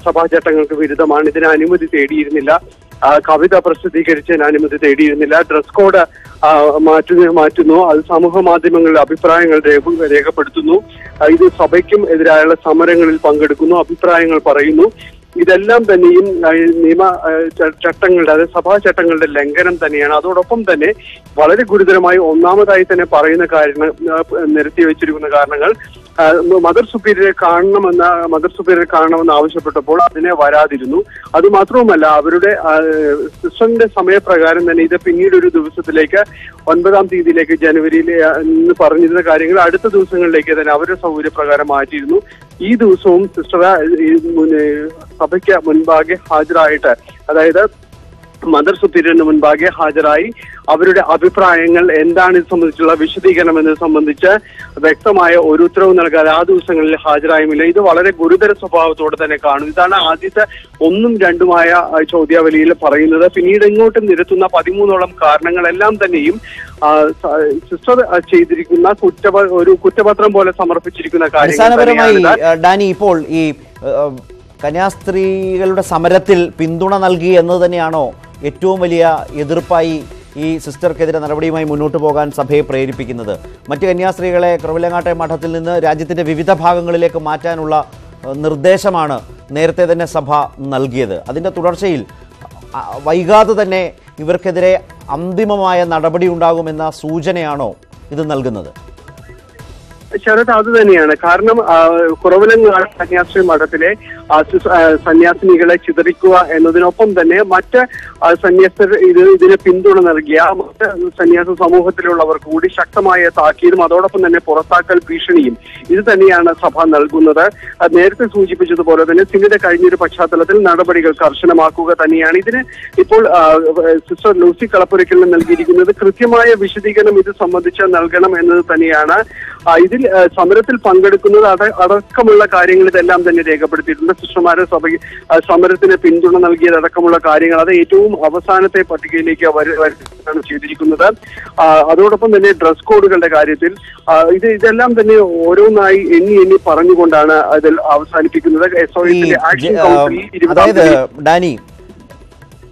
Speaker 7: സഭാ ചട്ടങ്ങൾക്ക് വിരുദ്ധമാണ്. ഇതിന് അനുമതി തേടിയിരുന്നില്ല. കവിത പ്രസിദ്ധീകരിച്ചതിന് അനുമതി തേടിയിരുന്നില്ല. ഡ്രസ് കോഡ് മാറ്റുന്നു. അത് സമൂഹ മാധ്യമങ്ങളിൽ അഭിപ്രായങ്ങൾ രേഖപ്പെടുത്തുന്നു. ഇത് സഭയ്ക്കും എതിരായുള്ള സമരങ്ങളിൽ പങ്കെടുക്കുന്നു, അഭിപ്രായങ്ങൾ പറയുന്നു. ഇതെല്ലാം തന്നെയും നിയമ ചട്ടങ്ങളുടെ, അതായത് സഭാ ചട്ടങ്ങളുടെ ലംഘനം തന്നെയാണ്. അതോടൊപ്പം തന്നെ വളരെ ഗുരുതരമായി ഒന്നാമതായി തന്നെ പറയുന്ന കാര്യങ്ങൾ, നിരത്തി വെച്ചിരിക്കുന്ന കാരണങ്ങൾ, മദർ സുപ്പീരിയറെ കാണണമെന്ന് ആവശ്യപ്പെട്ടപ്പോൾ അതിനെ വരാതിരുന്നു. അതുമാത്രവുമല്ല, അവരുടെ സിസ്റ്ററിന്റെ സമയപ്രകാരം തന്നെ ഇത് പിന്നീട് ഒരു ദിവസത്തിലേക്ക് 9-ാം തീയതിയിലേക്ക് ജനുവരിയിൽ പറഞ്ഞിരുന്ന കാര്യങ്ങൾ അടുത്ത ദിവസങ്ങളിലേക്ക് തന്നെ അവരുടെ സൗകര്യപ്രകാരം മാറ്റിയിരുന്നു. ഈ ദിവസവും സിസ്റ്റർ സഭയ്ക്ക് മുൻപാകെ ഹാജരായിട്ട്, അതായത് മദർ സുപ്പീരിയറിന് മുൻപാകെ ഹാജരായി അവരുടെ അഭിപ്രായങ്ങൾ എന്താണ് ഇത് സംബന്ധിച്ചുള്ള വിശദീകരണം എന്നത് സംബന്ധിച്ച് വ്യക്തമായ ഒരു ഉത്തരവ് നൽകാതെ ആ ദിവസങ്ങളിൽ ഹാജരായുമില്ല. ഇത് വളരെ ഗുരുതര സ്വഭാവത്തോടെ തന്നെ കാണും. ഇതാണ് ആദ്യത്തെ 1ഉം 2ഉമായ ചോദ്യാവലിയിൽ പറയുന്നത്. പിന്നീട് ഇങ്ങോട്ട് നിരത്തുന്ന 13ഓളം കാരണങ്ങളെല്ലാം തന്നെയും സിസ്റ്റർ ചെയ്തിരിക്കുന്ന ഒരു കുറ്റപത്രം പോലെ സമർപ്പിച്ചിരിക്കുന്ന കാര്യങ്ങൾ.
Speaker 1: ഡാനി, ഇപ്പോൾ ഈ കന്യാസ്ത്രീകളുടെ സമരത്തിൽ പിന്തുണ നൽകി എന്നത് തന്നെയാണോ ഏറ്റവും വലിയ എതിർപ്പായി ഈ സിസ്റ്റർക്കെതിരെ നടപടിയുമായി മുന്നോട്ട് പോകാൻ സഭയെ പ്രേരിപ്പിക്കുന്നത്? മറ്റ് കന്യാസ്ത്രീകളെ കുറവിലങ്ങാട്ടെ മഠത്തിൽ നിന്ന് രാജ്യത്തിൻ്റെ വിവിധ ഭാഗങ്ങളിലേക്ക് മാറ്റാനുള്ള നിർദ്ദേശമാണ് നേരത്തെ തന്നെ സഭ നൽകിയത്. അതിൻ്റെ തുടർച്ചയിൽ വൈകാതെ തന്നെ ഇവർക്കെതിരെ അന്തിമമായ നടപടി ഉണ്ടാകുമെന്ന സൂചനയാണോ ഇത് നൽകുന്നത്?
Speaker 7: ശരത്, അത് തന്നെയാണ്. കാരണം കുറവിലങ്ങാട് സന്യാസി മഠത്തിലെ സന്യാസിനികളെ ചിതറിക്കുക എന്നതിനൊപ്പം തന്നെ മറ്റ് സന്യാസർ ഇതിന് പിന്തുണ നൽകിയ മറ്റ് സന്യാസ സമൂഹത്തിലുള്ളവർക്ക് കൂടി ശക്തമായ താക്കീതും അതോടൊപ്പം തന്നെ പുറത്താക്കൽ ഭീഷണിയും ഇത് തന്നെയാണ് സഭ നൽകുന്നത്. നേരത്തെ സൂചിപ്പിച്ചതുപോലെ തന്നെ സിനഡ് കഴിഞ്ഞൊരു പശ്ചാത്തലത്തിൽ നടപടികൾ കർശനമാക്കുക തന്നെയാണ്. ഇതിന് ഇപ്പോൾ സിസ്റ്റർ ലൂസി കളപ്പുരയ്ക്കൽ നൽകിയിരിക്കുന്നത് കൃത്യമായ വിശദീകരണം ഇത് സംബന്ധിച്ച് നൽകണം എന്നത് തന്നെയാണ്. ഇതിൽ സമരത്തിൽ പങ്കെടുക്കുന്നത് അടക്കമുള്ള കാര്യങ്ങൾ ഇതെല്ലാം തന്നെ രേഖപ്പെടുത്തിയിട്ടുണ്ട്. സിസ്റ്റർമാരെ സമരത്തിന് പിന്തുണ നൽകിയതടക്കമുള്ള കാര്യങ്ങൾ അത് ഏറ്റവും അവസാനത്തെ പട്ടികയിലേക്ക് വരുന്നതാണ് ചെയ്തിരിക്കുന്നത്. അതോടൊപ്പം തന്നെ ഡ്രസ് കോഡുകളുടെ കാര്യത്തിൽ ഇതെല്ലാം തന്നെ ഓരോന്നായി എണ്ണി പറഞ്ഞുകൊണ്ടാണ് അതിൽ അവസാനിപ്പിക്കുന്നത്.
Speaker 1: അതായത് ഡാനി,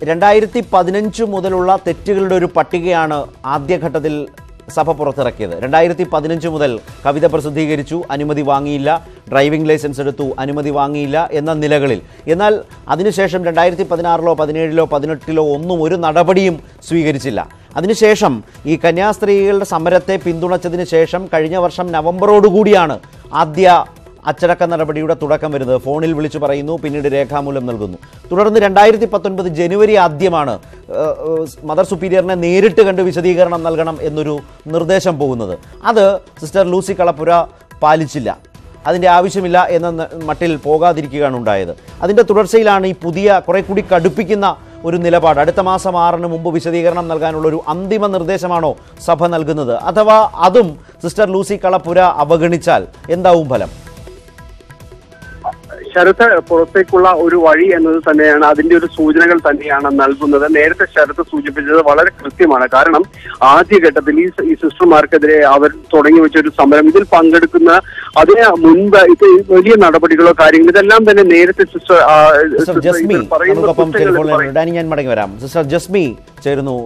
Speaker 1: 2015 മുതലുള്ള തെറ്റുകളുടെ ഒരു പട്ടികയാണ് ആദ്യഘട്ടത്തിൽ സഭ പുറത്തിറക്കിയത്. 2015 മുതൽ കവിത പ്രസിദ്ധീകരിച്ചു, അനുമതി വാങ്ങിയില്ല, ഡ്രൈവിംഗ് ലൈസൻസ് എടുത്തു, അനുമതി വാങ്ങിയില്ല എന്ന നിലകളിൽ. എന്നാൽ അതിനുശേഷം 2016-ലോ 17-ലോ 18-ലോ ഒന്നും ഒരു നടപടിയും സ്വീകരിച്ചില്ല. അതിനുശേഷം ഈ കന്യാസ്ത്രീകളുടെ സമരത്തെ പിന്തുണച്ചതിന് ശേഷം കഴിഞ്ഞ വർഷം നവംബറോടുകൂടിയാണ് ആദ്യ അച്ചടക്ക നടപടിയുടെ തുടക്കം വരുന്നത്. ഫോണിൽ വിളിച്ചു പറയുന്നു, പിന്നീട് രേഖാമൂലം നൽകുന്നു. തുടർന്ന് 2019 ജനുവരി ആദ്യമാണ് മദർ സുപ്പീരിയറിനെ നേരിട്ട് കണ്ട് വിശദീകരണം നൽകണം എന്നൊരു നിർദ്ദേശം പോകുന്നത്. അത് സിസ്റ്റർ ലൂസി കളപ്പുര പാലിച്ചില്ല. അതിൻ്റെ ആവശ്യമില്ല എന്ന മട്ടിൽ പോകാതിരിക്കുകയാണ് ഉണ്ടായത്. അതിൻ്റെ തുടർച്ചയിലാണ് ഈ പുതിയ കുറെ കൂടി കടുപ്പിക്കുന്ന ഒരു നിലപാട്? അടുത്ത മാസം 6-ന് മുമ്പ് വിശദീകരണം നൽകാനുള്ള ഒരു അന്തിമ നിർദ്ദേശമാണോ സഭ നൽകുന്നത്? അഥവാ അതും സിസ്റ്റർ ലൂസി കളപ്പുര അവഗണിച്ചാൽ എന്താവും ഫലം?
Speaker 7: ശരത്ത്, പുറത്തേക്കുള്ള ഒരു വഴി എന്നത് തന്നെയാണ്, അതിന്റെ ഒരു സൂചനകൾ തന്നെയാണ് നൽകുന്നത്. നേരത്തെ ശരത്ത് സൂചിപ്പിച്ചത് വളരെ കൃത്യമാണ്. കാരണം ആദ്യഘട്ടത്തിൽ ഈ സിസ്റ്റർമാർക്കെതിരെ അവർ തുടങ്ങി വെച്ച ഒരു സമരം, ഇതിൽ പങ്കെടുക്കുന്ന അതിന് മുൻപ് ഇത് വലിയ നടപടികളോ കാര്യങ്ങളോ ഇതെല്ലാം തന്നെ നേരത്തെ
Speaker 1: സിസ്റ്റർ ജസ്മി നമുക്കൊപ്പം ടെലിഫോണിൽ ഞാൻ മടങ്ങി വരാം. സിസ്റ്റർ ജസ്മി ചേരുന്നു.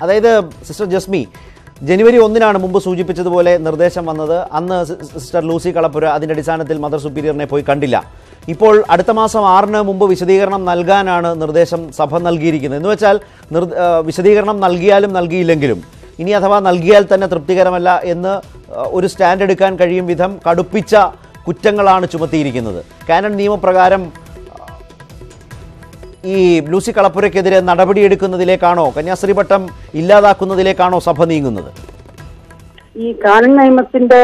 Speaker 1: അതായത് സിസ്റ്റർ ജസ്മി, ജനുവരി 1-നാണ് മുമ്പ് സൂചിപ്പിച്ചതുപോലെ നിർദ്ദേശം വന്നത്. അന്ന് സിസ്റ്റർ ലൂസി കളപ്പുര അതിൻ്റെ അടിസ്ഥാനത്തിൽ മദർ സുപ്പീരിയറിനെ പോയി കണ്ടില്ല. ഇപ്പോൾ അടുത്ത മാസം 6-ന് മുമ്പ് വിശദീകരണം നൽകാനാണ് നിർദ്ദേശം സഭ നൽകിയിരിക്കുന്നത്. എന്ന് വെച്ചാൽ വിശദീകരണം നൽകിയാലും നൽകിയില്ലെങ്കിലും ഇനി അഥവാ നൽകിയാൽ തന്നെ തൃപ്തികരമല്ല എന്ന് ഒരു സ്റ്റാൻഡ് എടുക്കാൻ കഴിയും വിധം കടുപ്പിച്ച കുറ്റങ്ങളാണ് ചുമത്തിയിരിക്കുന്നത്. കാനൺ നിയമപ്രകാരം ഈ ലൂസി കളപ്പുരയ്ക്കെതിരെ നടപടിയെടുക്കുന്നതിലേക്കാണോ, കന്യാസ്ത്രീ പട്ടം ഇല്ലാതാക്കുന്നതിലേക്കാണോ സഭ നീങ്ങുന്നത്?
Speaker 8: ഈ കാനൺ നിയമത്തിന്റെ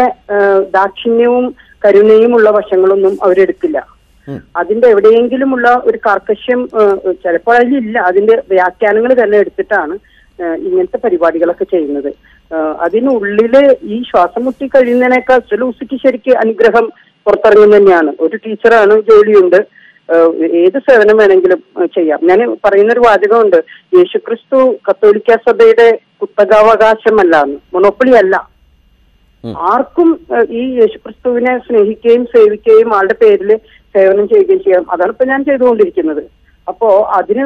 Speaker 8: ദാക്ഷിണ്യവും കരുണയുമുള്ള വശങ്ങളൊന്നും അവരെടുക്കില്ല. അതിന്റെ എവിടെയെങ്കിലുമുള്ള ഒരു കാർക്കശ്യം ചിലപ്പോൾ അതിലില്ല, അതിന്റെ വ്യാഖ്യാനങ്ങൾ തന്നെ എടുത്തിട്ടാണ് ഇങ്ങനത്തെ പരിപാടികളൊക്കെ ചെയ്യുന്നത്. അതിനുള്ളില് ഈ ശ്വാസം മുട്ടി കഴിയുന്നതിനേക്കാൾ ലൂസിക്ക് ശരിക്ക് അനുഗ്രഹം പുറത്തിറങ്ങുന്നത് തന്നെയാണ്. ഒരു ടീച്ചറാണ്, ജോലിയുണ്ട്, ഏത് സേവനം വേണമെങ്കിലും ചെയ്യാം. ഞാൻ പറയുന്നൊരു വാചകമുണ്ട്, യേശുക്രിസ്തു കത്തോലിക്ക സഭയുടെ കുത്തകാവകാശമല്ല, മൊണോപ്പൊളി അല്ല. ആർക്കും ഈ യേശുക്രിസ്തുവിനെ സ്നേഹിക്കുകയും സേവിക്കുകയും ആളുടെ പേരിൽ സേവനം ചെയ്യുകയും ചെയ്യാം. അതാണ് ഇപ്പൊ ഞാൻ ചെയ്തുകൊണ്ടിരിക്കുന്നത്. അപ്പോ അതിന്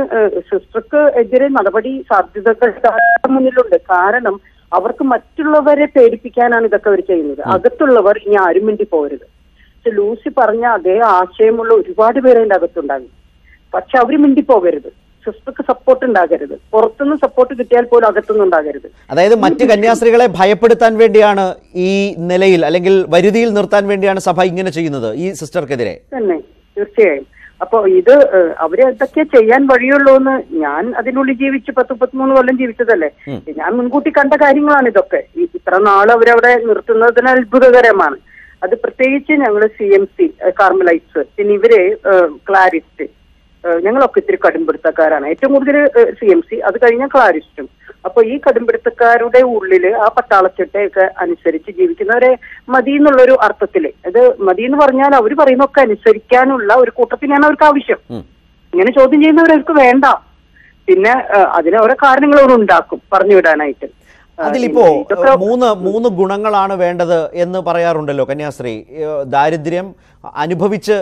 Speaker 8: സിസ്റ്റർക്ക് എതിരെ നടപടി സാധ്യതകൾ മുന്നിലുണ്ട്. കാരണം അവർക്ക് മറ്റുള്ളവരെ പേടിപ്പിക്കാനാണ് ഇതൊക്കെ അവർ ചെയ്യുന്നത്. അകത്തുള്ളവർ ഇനി ആരും മിണ്ടി പോകരുത്. ലൂസി പറഞ്ഞ അതേ ആശയമുള്ള ഒരുപാട് പേര് അതിന്റെ അകത്തുണ്ടാകും. പക്ഷെ അവര് മിണ്ടിപ്പോകരുത്. സിസ്റ്റർക്ക് സപ്പോർട്ട് ഉണ്ടാകരുത്. പുറത്തുനിന്ന് സപ്പോർട്ട് കിട്ടിയാൽ പോലും അകത്തുനിന്ന് ഉണ്ടാകരുത്.
Speaker 1: അതായത് മറ്റ് കന്യാസ്ത്രീകളെ ഭയപ്പെടുത്താൻ വേണ്ടിയാണ് ഈ നിലയിൽ അല്ലെങ്കിൽ വരുതിയിൽ നിർത്താൻ വേണ്ടിയാണ് സഭ ഇങ്ങനെ ചെയ്യുന്നത് ഈ സിസ്റ്റർക്കെതിരെ
Speaker 8: തന്നെ. തീർച്ചയായും. അപ്പൊ ഇത് അവരെ എന്തൊക്കെ ചെയ്യാൻ വഴിയുള്ളൂ എന്ന് ഞാൻ അതിനുള്ളിൽ ജീവിച്ച് 10-13 കൊല്ലം ജീവിച്ചതല്ലേ. ഞാൻ മുൻകൂട്ടി കണ്ട കാര്യങ്ങളാണ് ഇതൊക്കെ. ഇത്ര നാൾ അവരവിടെ നിർത്തുന്നതിന് അത്ഭുതകരമാണ്. അത് പ്രത്യേകിച്ച് ഞങ്ങൾ CMC കാർമലൈറ്റ്സ്, പിന്നെ ഇവര് ക്ലാരിസ്റ്റ്, ഞങ്ങളൊക്കെ ഇത്തിരി കടുംപിടുത്തക്കാരാണ്. ഏറ്റവും കൂടുതൽ CMC, അത് കഴിഞ്ഞാൽ ക്ലാരിസ്റ്റും. അപ്പൊ ഈ കടുംപിടുത്തക്കാരുടെ ഉള്ളില് ആ പട്ടാളച്ചിട്ടയൊക്കെ അനുസരിച്ച് ജീവിക്കുന്നവരെ മതി എന്നുള്ളൊരു അർത്ഥത്തില്, അത് മതി എന്ന് പറഞ്ഞാൽ അവർ പറയുന്നൊക്കെ അനുസരിക്കാനുള്ള ഒരു കൂട്ടത്തിനാണ് അവർക്ക് ആവശ്യം. ഇങ്ങനെ ചോദ്യം ചെയ്യുന്നവർക്ക് വേണ്ട. പിന്നെ അതിന് ഓരോ കാരണങ്ങൾ അവർ ഉണ്ടാക്കും പറഞ്ഞു വിടാനായിട്ട്.
Speaker 1: അതിലിപ്പോ മൂന്ന് ഗുണങ്ങളാണ് വേണ്ടത് എന്ന് പറയാറുണ്ടല്ലോ കന്യാസ്ത്രീ. ദാരിദ്ര്യം അനുഭവിച്ച്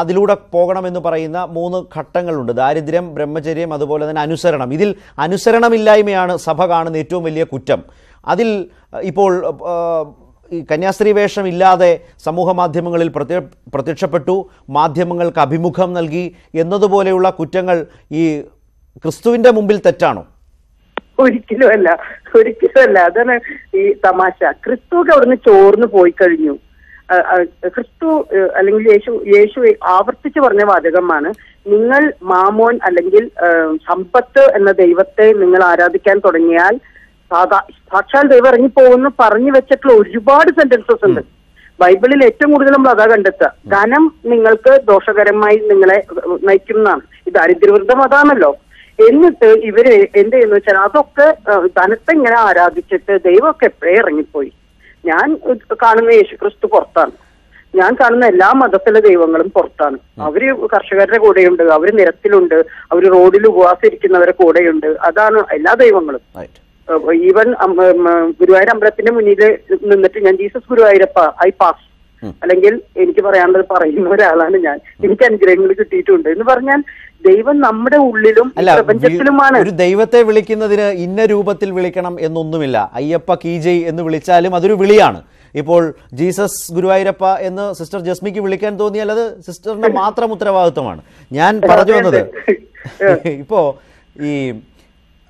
Speaker 1: അതിലൂടെ പോകണമെന്ന് പറയുന്ന 3 ഘട്ടങ്ങളുണ്ട്. ദാരിദ്ര്യം, ബ്രഹ്മചര്യം, അതുപോലെ തന്നെ അനുസരണം. ഇതിൽ അനുസരണമില്ലായ്മയാണ് സഭ കാണുന്ന ഏറ്റവും വലിയ കുറ്റം. അതിൽ ഇപ്പോൾ ഈ കന്യാസ്ത്രീ വേഷം ഇല്ലാതെ സമൂഹ മാധ്യമങ്ങളിൽ പ്രത്യക്ഷപ്പെട്ടു, മാധ്യമങ്ങൾക്ക് അഭിമുഖം നൽകി എന്നതുപോലെയുള്ള കുറ്റങ്ങൾ ഈ ക്രിസ്തുവിന്റെ മുമ്പിൽ തെറ്റാണോ?
Speaker 8: ഒരിക്കലും അല്ല. അതാണ് ഈ തമാശ. ക്രിസ്തുവൊക്കെ അവിടുന്ന് ചോർന്ന് പോയി കഴിഞ്ഞു. ക്രിസ്തു അല്ലെങ്കിൽ യേശു ആവർത്തിച്ച് പറഞ്ഞ വാചകമാണ്, നിങ്ങൾ മാമോൻ അല്ലെങ്കിൽ സമ്പത്ത് എന്ന ദൈവത്തെ നിങ്ങൾ ആരാധിക്കാൻ തുടങ്ങിയാൽ സാക്ഷാൽ ദൈവം ഇറങ്ങിപ്പോകുന്നു പറഞ്ഞു വെച്ചിട്ടുള്ള ഒരുപാട് സെന്റൻസസ് ഉണ്ട് ബൈബിളിൽ. ഏറ്റവും കൂടുതൽ നമ്മൾ അതാ കണ്ടെത്തുക. ധനം നിങ്ങൾക്ക് ദോഷകരമായി നിങ്ങളെ നയിക്കുന്നതാണ്. ഈ ദാരിദ്ര്യവൃദ്ധം അതാണല്ലോ. എന്നിട്ട് ഇവര് എന്ത് ചെയ്യുന്ന വെച്ചാൽ അതൊക്കെ ധനത്തെ ഇങ്ങനെ ആരാധിച്ചിട്ട് ദൈവമൊക്കെ എപ്പോഴേ ഇറങ്ങിപ്പോയി. ഞാൻ കാണുന്ന യേശുക്രിസ്തു പുറത്താണ്. ഞാൻ കാണുന്ന എല്ലാ മതത്തിലെ ദൈവങ്ങളും പുറത്താണ്. അവര് കർഷകരുടെ കൂടെയുണ്ട്, അവര് നിരത്തിലുണ്ട്, അവര് റോഡിൽ ഉപവാസിരിക്കുന്നവരുടെ കൂടെയുണ്ട്. അതാണ് എല്ലാ ദൈവങ്ങളും. ഈവൻ ഗുരുവായൂർ അമ്പലത്തിന്റെ മുന്നിൽ നിന്നിട്ട് ഞാൻ ജീസസ് ഗുരുവായൂരപ്പ ഐ പാസ്, അല്ലെങ്കിൽ എനിക്ക് പറയാനുള്ളത് പറയുന്ന ഒരാളാണ് ഞാൻ, എനിക്ക് അനുഗ്രഹങ്ങൾ കിട്ടിയിട്ടുണ്ട് എന്ന് പറഞ്ഞാൽ ദൈവം നമ്മുടെ ഉള്ളിലും പ്രപഞ്ചത്തിലുമാണ്.
Speaker 1: ഒരു ദൈവത്തെ വിളിക്കുന്നതിന് ഇന്ന രൂപത്തിൽ വിളിക്കണം എന്നൊന്നുമില്ല. അയ്യപ്പ കീജയ് എന്ന് വിളിച്ചാലും അതൊരു വിളിയാണ്. ഇപ്പോൾ ജീസസ് ഗുരുവായൂരപ്പ എന്ന് സിസ്റ്റർ ജസ്മിക്ക് വിളിക്കാൻ തോന്നിയാൽ അത് സിസ്റ്ററിന്റെ മാത്രം ഉത്തരവാദിത്വമാണ്. ഞാൻ പറഞ്ഞു വന്നത് ഇപ്പോ ഈ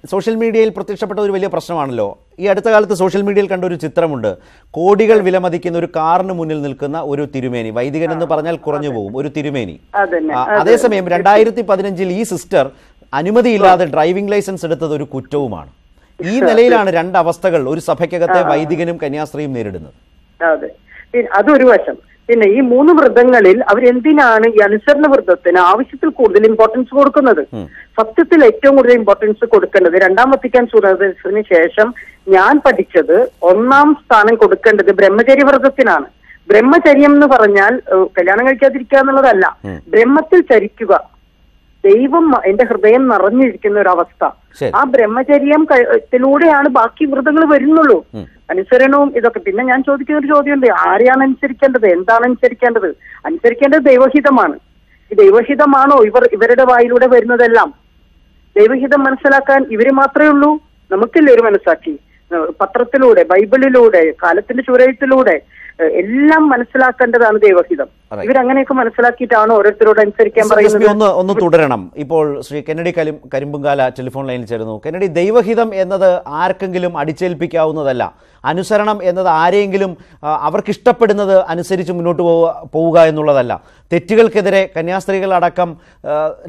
Speaker 1: സോഷ്യൽ മീഡിയയിൽ പ്രത്യക്ഷപ്പെട്ട ഒരു വലിയ പ്രശ്നമാണല്ലോ. ഈ അടുത്ത കാലത്ത് സോഷ്യൽ മീഡിയയിൽ കണ്ട ഒരു ചിത്രമുണ്ട്. കോടികൾ വിലമതിക്കുന്ന ഒരു കാറിന് മുന്നിൽ നിൽക്കുന്ന ഒരു തിരുമേനി, വൈദികൻ എന്ന് പറഞ്ഞാൽ കുറഞ്ഞു പോകും, ഒരു തിരുമേനി. അതേസമയം 2015 ഈ സിസ്റ്റർ അനുമതിയില്ലാതെ ഡ്രൈവിംഗ് ലൈസൻസ് എടുത്തത് ഒരു കുറ്റവുമാണ്. ഈ നിലയിലാണ് 2 അവസ്ഥകൾ ഒരു സഭയ്ക്കകത്തെ വൈദികനും കന്യാസ്ത്രീയും നേരിടുന്നത്.
Speaker 8: അതെ, അതൊരു വശം. പിന്നെ ഈ 3 വ്രതങ്ങളിൽ അവരെന്തിനാണ് ഈ അനുസരണ വ്രതത്തിന് ആവശ്യത്തിൽ കൂടുതൽ ഇമ്പോർട്ടൻസ് കൊടുക്കുന്നത്? സത്യത്തിൽ ഏറ്റവും കൂടുതൽ ഇമ്പോർട്ടൻസ് കൊടുക്കേണ്ടത് 2-ാം വത്തിക്കാൻ സുനഹദത്തിന് ശേഷം ഞാൻ പഠിച്ചത് 1-ാം സ്ഥാനം കൊടുക്കേണ്ടത് ബ്രഹ്മചര്യ വ്രതത്തിനാണ്. ബ്രഹ്മചര്യം എന്ന് പറഞ്ഞാൽ കല്യാണം കഴിക്കാതിരിക്കുക എന്നുള്ളതല്ല, ബ്രഹ്മത്തിൽ ചരിക്കുക. ദൈവം എന്റെ ഹൃദയം നിറഞ്ഞിരിക്കുന്ന ഒരു അവസ്ഥ. ആ ബ്രഹ്മചര്യത്തിലൂടെയാണ് ബാക്കി വ്രതങ്ങൾ വരുന്നുള്ളൂ. അനുസരണവും ഇതൊക്കെ. പിന്നെ ഞാൻ ചോദിക്കുന്ന ഒരു ചോദ്യമുണ്ട്, ആരെയാണ് അനുസരിക്കേണ്ടത്? എന്താണ് അനുസരിക്കേണ്ടത്? അനുസരിക്കേണ്ടത് ദൈവഹിതമാണ്. ഈ ദൈവഹിതമാണോ ഇവരുടെ വായിലൂടെ വരുന്നതെല്ലാം? ദൈവഹിതം മനസ്സിലാക്കാൻ ഇവര് മാത്രമേ ഉള്ളൂ? നമുക്കില്ലേ ഒരു മനസ്സാക്കി? പത്രത്തിലൂടെ, ബൈബിളിലൂടെ, കാലത്തിന്റെ ചുരത്തിലൂടെ എല്ലാം മനസ്സിലാക്കേണ്ടതാണ് ദൈവഹിതം. ഇവരങ്ങനെയൊക്കെ മനസ്സിലാക്കിയിട്ടാണ് ഓരോരുത്തരോട് അനുസരിക്കാൻ പറയുന്നത്.
Speaker 1: ഒന്ന് തുടരണം. ഇപ്പോൾ ശ്രീ കെന്നഡി കരിമ്പുങ്കാല ടെലിഫോൺ ലൈനിൽ ചേരുന്നു. കെന്നഡി, ദൈവഹിതം എന്നത് ആർക്കെങ്കിലും അടിച്ചേൽപ്പിക്കാവുന്നതല്ല. അനുസരണം എന്നത് ആരെങ്കിലും അവർക്കിഷ്ടപ്പെടുന്നത് അനുസരിച്ച് മുന്നോട്ട് പോവുക എന്നുള്ളതല്ല. തെറ്റുകൾക്കെതിരെ കന്യാസ്ത്രീകളടക്കം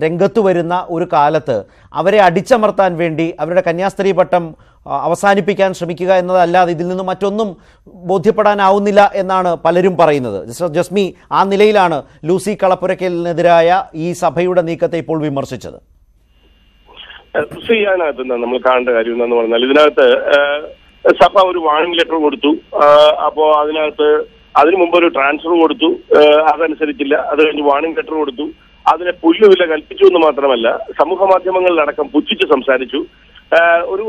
Speaker 1: രംഗത്തു വരുന്ന ഒരു കാലത്ത് അവരെ അടിച്ചമർത്താൻ വേണ്ടി അവരുടെ കന്യാസ്ത്രീ പട്ടം അവസാനിപ്പിക്കാൻ ശ്രമിക്കുക എന്നതല്ലാതെ ഇതിൽ നിന്ന് മറ്റൊന്നും ബോധ്യപ്പെടാനാവുന്നില്ല എന്നാണ് പലരും പറയുന്നത്. ജസ്മി ആ നിലയിലാണ് ലൂസി കളപ്പുരയ്ക്കലിനെതിരായ ഈ സഭയുടെ നീക്കത്തെ ഇപ്പോൾ വിമർശിച്ചത്.
Speaker 9: അതിനകത്ത് നമ്മൾ കാണേണ്ട കാര്യം എന്താണെന്ന് പറഞ്ഞാൽ, ഇതിനകത്ത് സഭ ഒരു വാണിംഗ് ലെറ്റർ കൊടുത്തു. അപ്പോ അതിനകത്ത് അതിനു മുമ്പ് ഒരു ട്രാൻസ്ഫർ കൊടുത്തു, അതനുസരിച്ചില്ല. അത് കഴിഞ്ഞ് വാണിംഗ് ലെറ്റർ കൊടുത്തു. അതിനെ പുല്ലുവില കൽപ്പിച്ചു എന്ന് മാത്രമല്ല, സമൂഹ മാധ്യമങ്ങളിലടക്കം പുച്ഛിച്ച് സംസാരിച്ചു.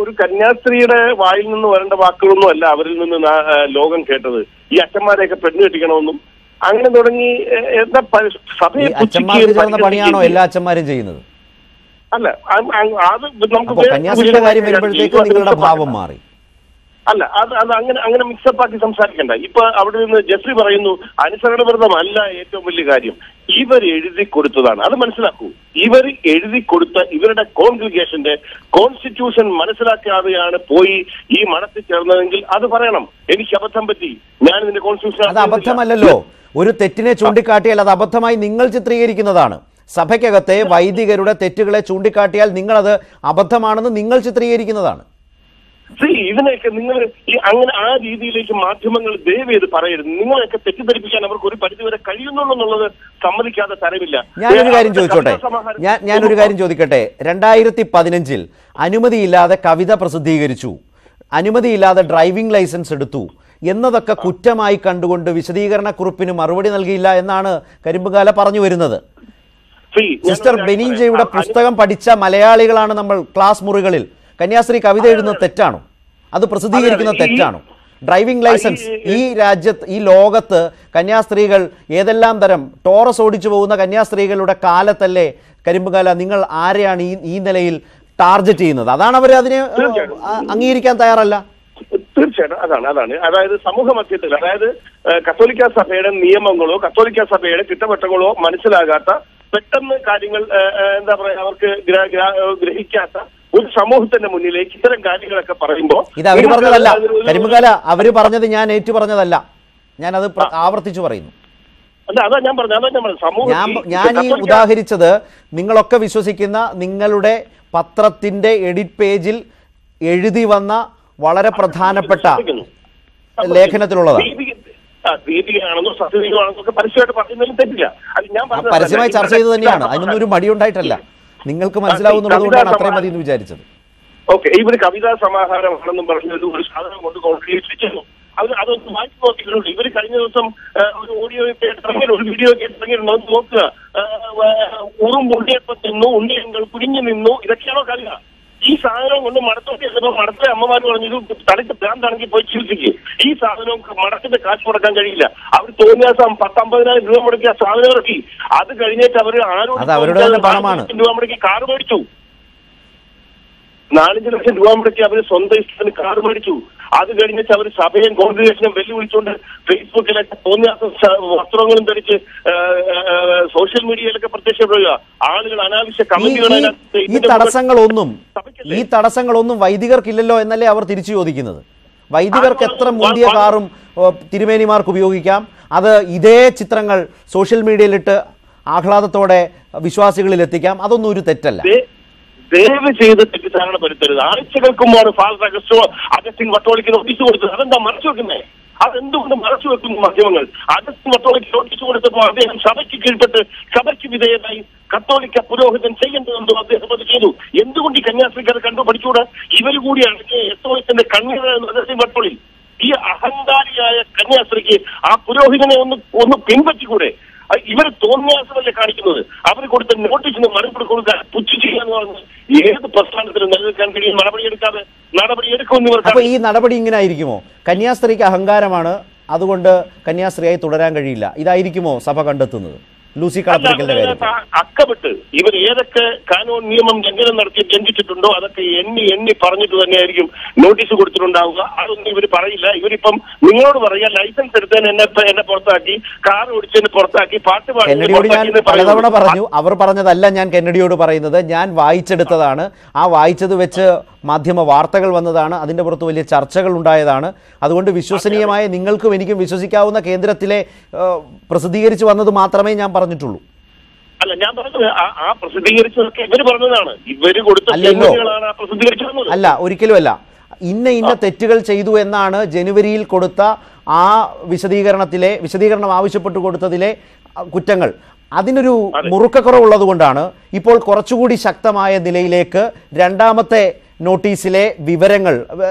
Speaker 9: ഒരു കന്യാസ്ത്രീയുടെ വായിൽ നിന്ന് വരേണ്ട വാക്കുകളൊന്നും അല്ല അവരിൽ നിന്ന് ലോകം കേട്ടത്. ഈ അച്ഛന്മാരെയൊക്കെ പെണ്ണ് കെട്ടിക്കണമെന്നും അങ്ങനെ തുടങ്ങി എന്താ സഭയെ
Speaker 1: പണിയാണോ എല്ലാ അച്ഛന്മാരും ചെയ്യുന്നത്?
Speaker 9: അല്ല, അത് നമുക്ക്
Speaker 1: കന്യാസ്ത്രീയുടെ കാര്യം വരുമ്പോഴത്തേക്ക് നിങ്ങളുടെ ഭാവം മാറി.
Speaker 9: അല്ല, അത് അങ്ങനെ മിക്സപ്പ് ആക്കി സംസാരിക്കണ്ട. ഇപ്പൊ അവിടെ നിന്ന് ജസ്രി പറയുന്നു അനുസരണവ്രതമല്ല ഏറ്റവും വലിയ കാര്യം, ഇവർ എഴുതി കൊടുത്തതാണ്. അത് മനസ്സിലാക്കൂ. ഇവർ എഴുതി കൊടുത്ത ഇവരുടെ കോൺഗ്രിഗേഷന്റെ കോൺസ്റ്റിറ്റ്യൂഷൻ മനസ്സിലാക്കാതെയാണ് പോയി ഈ മഠത്തിൽ ചേർന്നതെങ്കിൽ അത് പറയണം, എനിക്ക് അബദ്ധം പറ്റി, ഞാൻ ഇതിന്റെ കോൺസ്റ്റിറ്റ്യൂഷൻ.
Speaker 1: അത് അബദ്ധമല്ലല്ലോ. ഒരു തെറ്റിനെ ചൂണ്ടിക്കാട്ടിയാൽ അത് അബദ്ധമായി നിങ്ങൾ ചിത്രീകരിക്കുന്നതാണ്. സഭയ്ക്കകത്തെ വൈദികരുടെ തെറ്റുകളെ ചൂണ്ടിക്കാട്ടിയാൽ നിങ്ങളത് അബദ്ധമാണെന്ന് നിങ്ങൾ ചിത്രീകരിക്കുന്നതാണ്.
Speaker 9: ഇതിനെയൊക്കെ നിങ്ങൾ അങ്ങനെ ആ രീതിയിലേക്ക് മാധ്യമങ്ങൾ ദയവ് ചെയ്ത് പറയരുത്. നിങ്ങളെയൊക്കെ തെറ്റിദ്ധരിപ്പിക്കാൻ അവർക്ക് ഒരു പരിധിവരെ കഴിയുന്നുള്ളൂ എന്നുള്ളത് സമ്മതിക്കാതെ തരമില്ല.
Speaker 1: ഞാനൊരു കാര്യം ചോദിക്കട്ടെ. 2015 അനുമതിയില്ലാതെ കവിത പ്രസിദ്ധീകരിച്ചു, അനുമതിയില്ലാതെ ഡ്രൈവിംഗ് ലൈസൻസ് എടുത്തു എന്നതൊക്കെ കുറ്റമായി കണ്ടുകൊണ്ട് വിശദീകരണക്കുറിപ്പിന് മറുപടി നൽകിയില്ല എന്നാണ് കരിമ്പുകാല പറഞ്ഞു വരുന്നത്. സിസ്റ്റർ ബെനീജയുടെ പുസ്തകം പഠിച്ച മലയാളികളാണ് നമ്മൾ ക്ലാസ് മുറികളിൽ. കന്യാസ്ത്രീ കവിത എഴുതുന്നത് തെറ്റാണോ? അത് പ്രസിദ്ധീകരിക്കുന്നത് തെറ്റാണോ? ഡ്രൈവിംഗ് ലൈസൻസ് ഈ രാജ്യത്ത്, ഈ ലോകത്ത് കന്യാസ്ത്രീകൾ ഏതെല്ലാം തരം ടോറസ് ഓടിച്ചു പോകുന്ന കന്യാസ്ത്രീകളുടെ കാലത്തല്ലേ കരിമ്പുകാല നിങ്ങൾ ആരെയാണ് ഈ നിലയിൽ ടാർഗറ്റ് ചെയ്യുന്നത്? അതാണ് അവർ അതിനെ അംഗീകരിക്കാൻ തയ്യാറല്ല.
Speaker 9: തീർച്ചയായിട്ടും അതാണ് അതായത് സമൂഹ മധ്യത്തിൽ, അതായത് കത്തോലിക്ക സഭയുടെ നിയമങ്ങളോ കത്തോലിക്ക സഭയുടെ ചിട്ടവട്ടങ്ങളോ മനസ്സിലാകാത്ത, പെട്ടെന്ന് കാര്യങ്ങൾ എന്താ പറയാ അവർക്ക് ഗ്രഹിക്കാത്ത ഒരു സമൂഹത്തിന്റെ മുന്നിലേക്ക് ഇത്തരം കാര്യങ്ങളൊക്കെ പറയുമ്പോൾ
Speaker 1: ഇത് അവര് പറഞ്ഞതല്ല കരിമ്പുകാല, അവര് പറഞ്ഞത് ഞാൻ ഏറ്റു പറഞ്ഞതല്ല, ഞാനത് ആവർത്തിച്ചു പറയുന്നു.
Speaker 9: അതാ ഞാൻ പറഞ്ഞത്.
Speaker 1: ഞാൻ ഈ ഉദാഹരിച്ചത് നിങ്ങളൊക്കെ വിശ്വസിക്കുന്ന നിങ്ങളുടെ പത്രത്തിന്റെ എഡിറ്റ് പേജിൽ എഴുതി വന്ന വളരെ പ്രധാനപ്പെട്ട ലേഖനത്തിലുള്ളതാണ്. പരസ്യമായി ചർച്ച ചെയ്ത് തന്നെയാണ്, അതിനൊന്നും ഒരു മടിയുണ്ടായിട്ടല്ല. നിങ്ങൾക്ക് മനസ്സിലാവുന്നുള്ളതുകൊണ്ടാണ് അത്രയും മതി എന്ന് വിചാരിച്ചത്.
Speaker 9: ഓക്കെ, ഇവര് കവിതാ സമാഹാരമാണെന്നും പറഞ്ഞത് ഒരു സാധനം കൊണ്ട് കോൺക്രീറ്റ് അതൊന്ന് വായിച്ചു നോക്കിയിട്ടുണ്ട്. ഇവര് കഴിഞ്ഞ ദിവസം ഒരു ഓഡിയോ കേട്ടിറങ്ങിയ ഒരു വീഡിയോ കേട്ടിറങ്ങിയിരുന്നു, നോക്കുക. ഉറുമ്പുണ്ടിയപ്പം നിന്നു, ഉണ്ണിയങ്ങൾ കുടിഞ്ഞു നിന്നു, ഇതൊക്കെയാണോ കളിക? ഈ സാധനം കൊണ്ട് മടത്തോട്ട് ചെന്നപ്പോൾ മടത്തിലെ അമ്മമാർ പറഞ്ഞു ഇത് തലയ്ക്ക് ഭ്രാന്താണെങ്കിൽ പോയി ചികിത്സിക്കുക. ഈ സാധനം മടത്തിന്റെ കാശ് മുടക്കാൻ കഴിയില്ല. അവർ തോന്നിയ 10-50,000 രൂപ മുടക്കി ആ സാധനം ഇറക്കി. അത് കഴിഞ്ഞിട്ട് അവർ രൂപ മുടക്കി കാർ മേടിച്ചു. 4-5 ലക്ഷം രൂപ മുടക്കി അവർ സ്വന്തം ഇഷ്ടത്തിന് കാർ മേടിച്ചു. അത് കഴിഞ്ഞിട്ട് അവർ സഭയും കോൺഗ്രിഗേഷനും വെല്ലുവിളിച്ചുകൊണ്ട് ഫേസ്ബുക്കിലൊക്കെ തോന്നിയ വസ്ത്രങ്ങളും ധരിച്ച് സോഷ്യൽ മീഡിയയിലൊക്കെ പ്രത്യക്ഷപ്പെടുക. ആളുകൾ അനാവശ്യ കമന്റുകൾ.
Speaker 1: ഈ തടസ്സങ്ങളൊന്നും വൈദികർക്കില്ലല്ലോ എന്നല്ലേ അവർ തിരിച്ചു ചോദിക്കുന്നത്. വൈദികർക്ക് എത്ര മുന്തിയ കാറും തിരുമേനിമാർക്ക് ഉപയോഗിക്കാം. അത് ഇതേ ചിത്രങ്ങൾ സോഷ്യൽ മീഡിയയിലിട്ട് ആഹ്ലാദത്തോടെ വിശ്വാസികളിൽ എത്തിക്കാം. അതൊന്നും ഒരു തെറ്റല്ല.
Speaker 9: ദയവ് ചെയ്ത് തെറ്റിദ്ധാരണ വരുത്തരുത്. ആഴ്ചകൾക്ക് മുമ്പാണ് ഫാദർ അഗസ്റ്റിൻ വട്ടോളിക്ക് നോട്ടീസ് കൊടുത്തത്. അതെന്താ മറച്ചു വെക്കുന്നേ? അതെന്തുകൊണ്ട് മറച്ചു വെക്കുന്നു മാധ്യമങ്ങൾ? അഗസ്റ്റിൻ മത്തോളിക്ക് നോട്ടീസ് കൊടുത്തപ്പോൾ അദ്ദേഹം സഭയ്ക്ക് കീഴ്പ്പെട്ട് സഭയ്ക്ക് വിധേയനായി കത്തോലിക്ക പുരോഹിതൻ ചെയ്യേണ്ടതെന്തോ അദ്ദേഹം അത് ചെയ്തു. എന്തുകൊണ്ട് ഈ കന്യാസ്ത്രീക്ക് അത് കണ്ടു പഠിച്ചുകൂടാ? ഇവർ കൂടിയാണ് എസ്തോളിന്റെ കണ്ണീർ അഗസ്റ്റിൻ മത്തോളി. ഈ അഹങ്കാരിയായ കന്യാസ്ത്രീക്ക് ആ പുരോഹിതനെ ഒന്ന് പിൻപറ്റിക്കൂടെ? ഇവർ തോന്നിയാസമല്ലേ കാണിക്കുന്നത്? അവർ കൊടുത്ത നോട്ടീസിന് മറുപടി കൊടുക്കാൻ പുച്ഛ ചെയ്യാന്ന് പറഞ്ഞ് ഏത് പ്രസ്ഥാനത്തിനും നിലനിൽക്കാൻ കഴിയും? നടപടിയെടുക്കുമെന്ന് ഇവർ.
Speaker 1: അപ്പൊ ഈ നടപടി ഇങ്ങനെ ആയിരിക്കുമോ? കന്യാസ്ത്രീക്ക് അഹങ്കാരമാണ്, അതുകൊണ്ട് കന്യാസ്ത്രീയായി തുടരാൻ കഴിയില്ല, ഇതായിരിക്കുമോ സഭ കണ്ടെത്തുന്നത്? ലൂസി കളപ്പുരയ്ക്കലിന്റെ കാര്യത്തിൽ
Speaker 9: അക്കമിട്ട് ഇവർ ഏതൊക്കെ കാനോൻ നിയമം ലംഘനം നടത്തി ലംഘിച്ചിട്ടുണ്ടോ അതൊക്കെ എണ്ണി പറഞ്ഞിട്ട് തന്നെയായിരിക്കും നോട്ടീസ് കൊടുത്തിട്ടുണ്ടാവുക. അതൊന്നും ഇവർ പറയില്ല. ഇവരിപ്പം നിങ്ങളോട് പറയുക ലൈസൻസ് എടുത്തതിന് എന്നെ പുറത്താക്കി, കാർ ഓടിച്ചതിന് പുറത്താക്കി, പാട്ട്
Speaker 1: കെന്നഡിയോട് ഞാൻ പലതവണ പറഞ്ഞു. അവർ പറഞ്ഞതല്ല ഞാൻ കെന്നഡിയോട് പറയുന്നത്, ഞാൻ വായിച്ചെടുത്തതാണ്. ആ വായിച്ചത് വെച്ച് മാധ്യമ വാർത്തകൾ വന്നതാണ്, അതിൻ്റെ പുറത്ത് വലിയ ചർച്ചകൾ ഉണ്ടായതാണ്. അതുകൊണ്ട് വിശ്വസനീയമായ നിങ്ങൾക്കും എനിക്കും വിശ്വസിക്കാവുന്ന കേന്ദ്രത്തിലെ പ്രസിദ്ധീകരിച്ചു വന്നത് മാത്രമേ ഞാൻ പറഞ്ഞിട്ടുള്ളൂ.
Speaker 9: അല്ല, ഞാൻ പറഞ്ഞത് ആ പ്രസിദ്ധീകരിച്ചതൊക്കെ ഇവര് പറഞ്ഞതാണ്. ഇവര് കൊടുത്ത പ്രസിദ്ധീകരിച്ചത്
Speaker 1: അല്ല, ഒരിക്കലും അല്ല. ഇന്ന തെറ്റുകൾ ചെയ്തു എന്നാണ് ജനുവരിയിൽ കൊടുത്ത ആ വിശദീകരണം ആവശ്യപ്പെട്ടു കൊടുത്തതിലെ കുറ്റങ്ങൾ. അതിനൊരു മുറുക്കക്കുറവുള്ളത് കൊണ്ടാണ് ഇപ്പോൾ കുറച്ചുകൂടി ശക്തമായ നിലയിലേക്ക് രണ്ടാമത്തെ നോട്ടീസിലെ വിവരങ്ങൾ,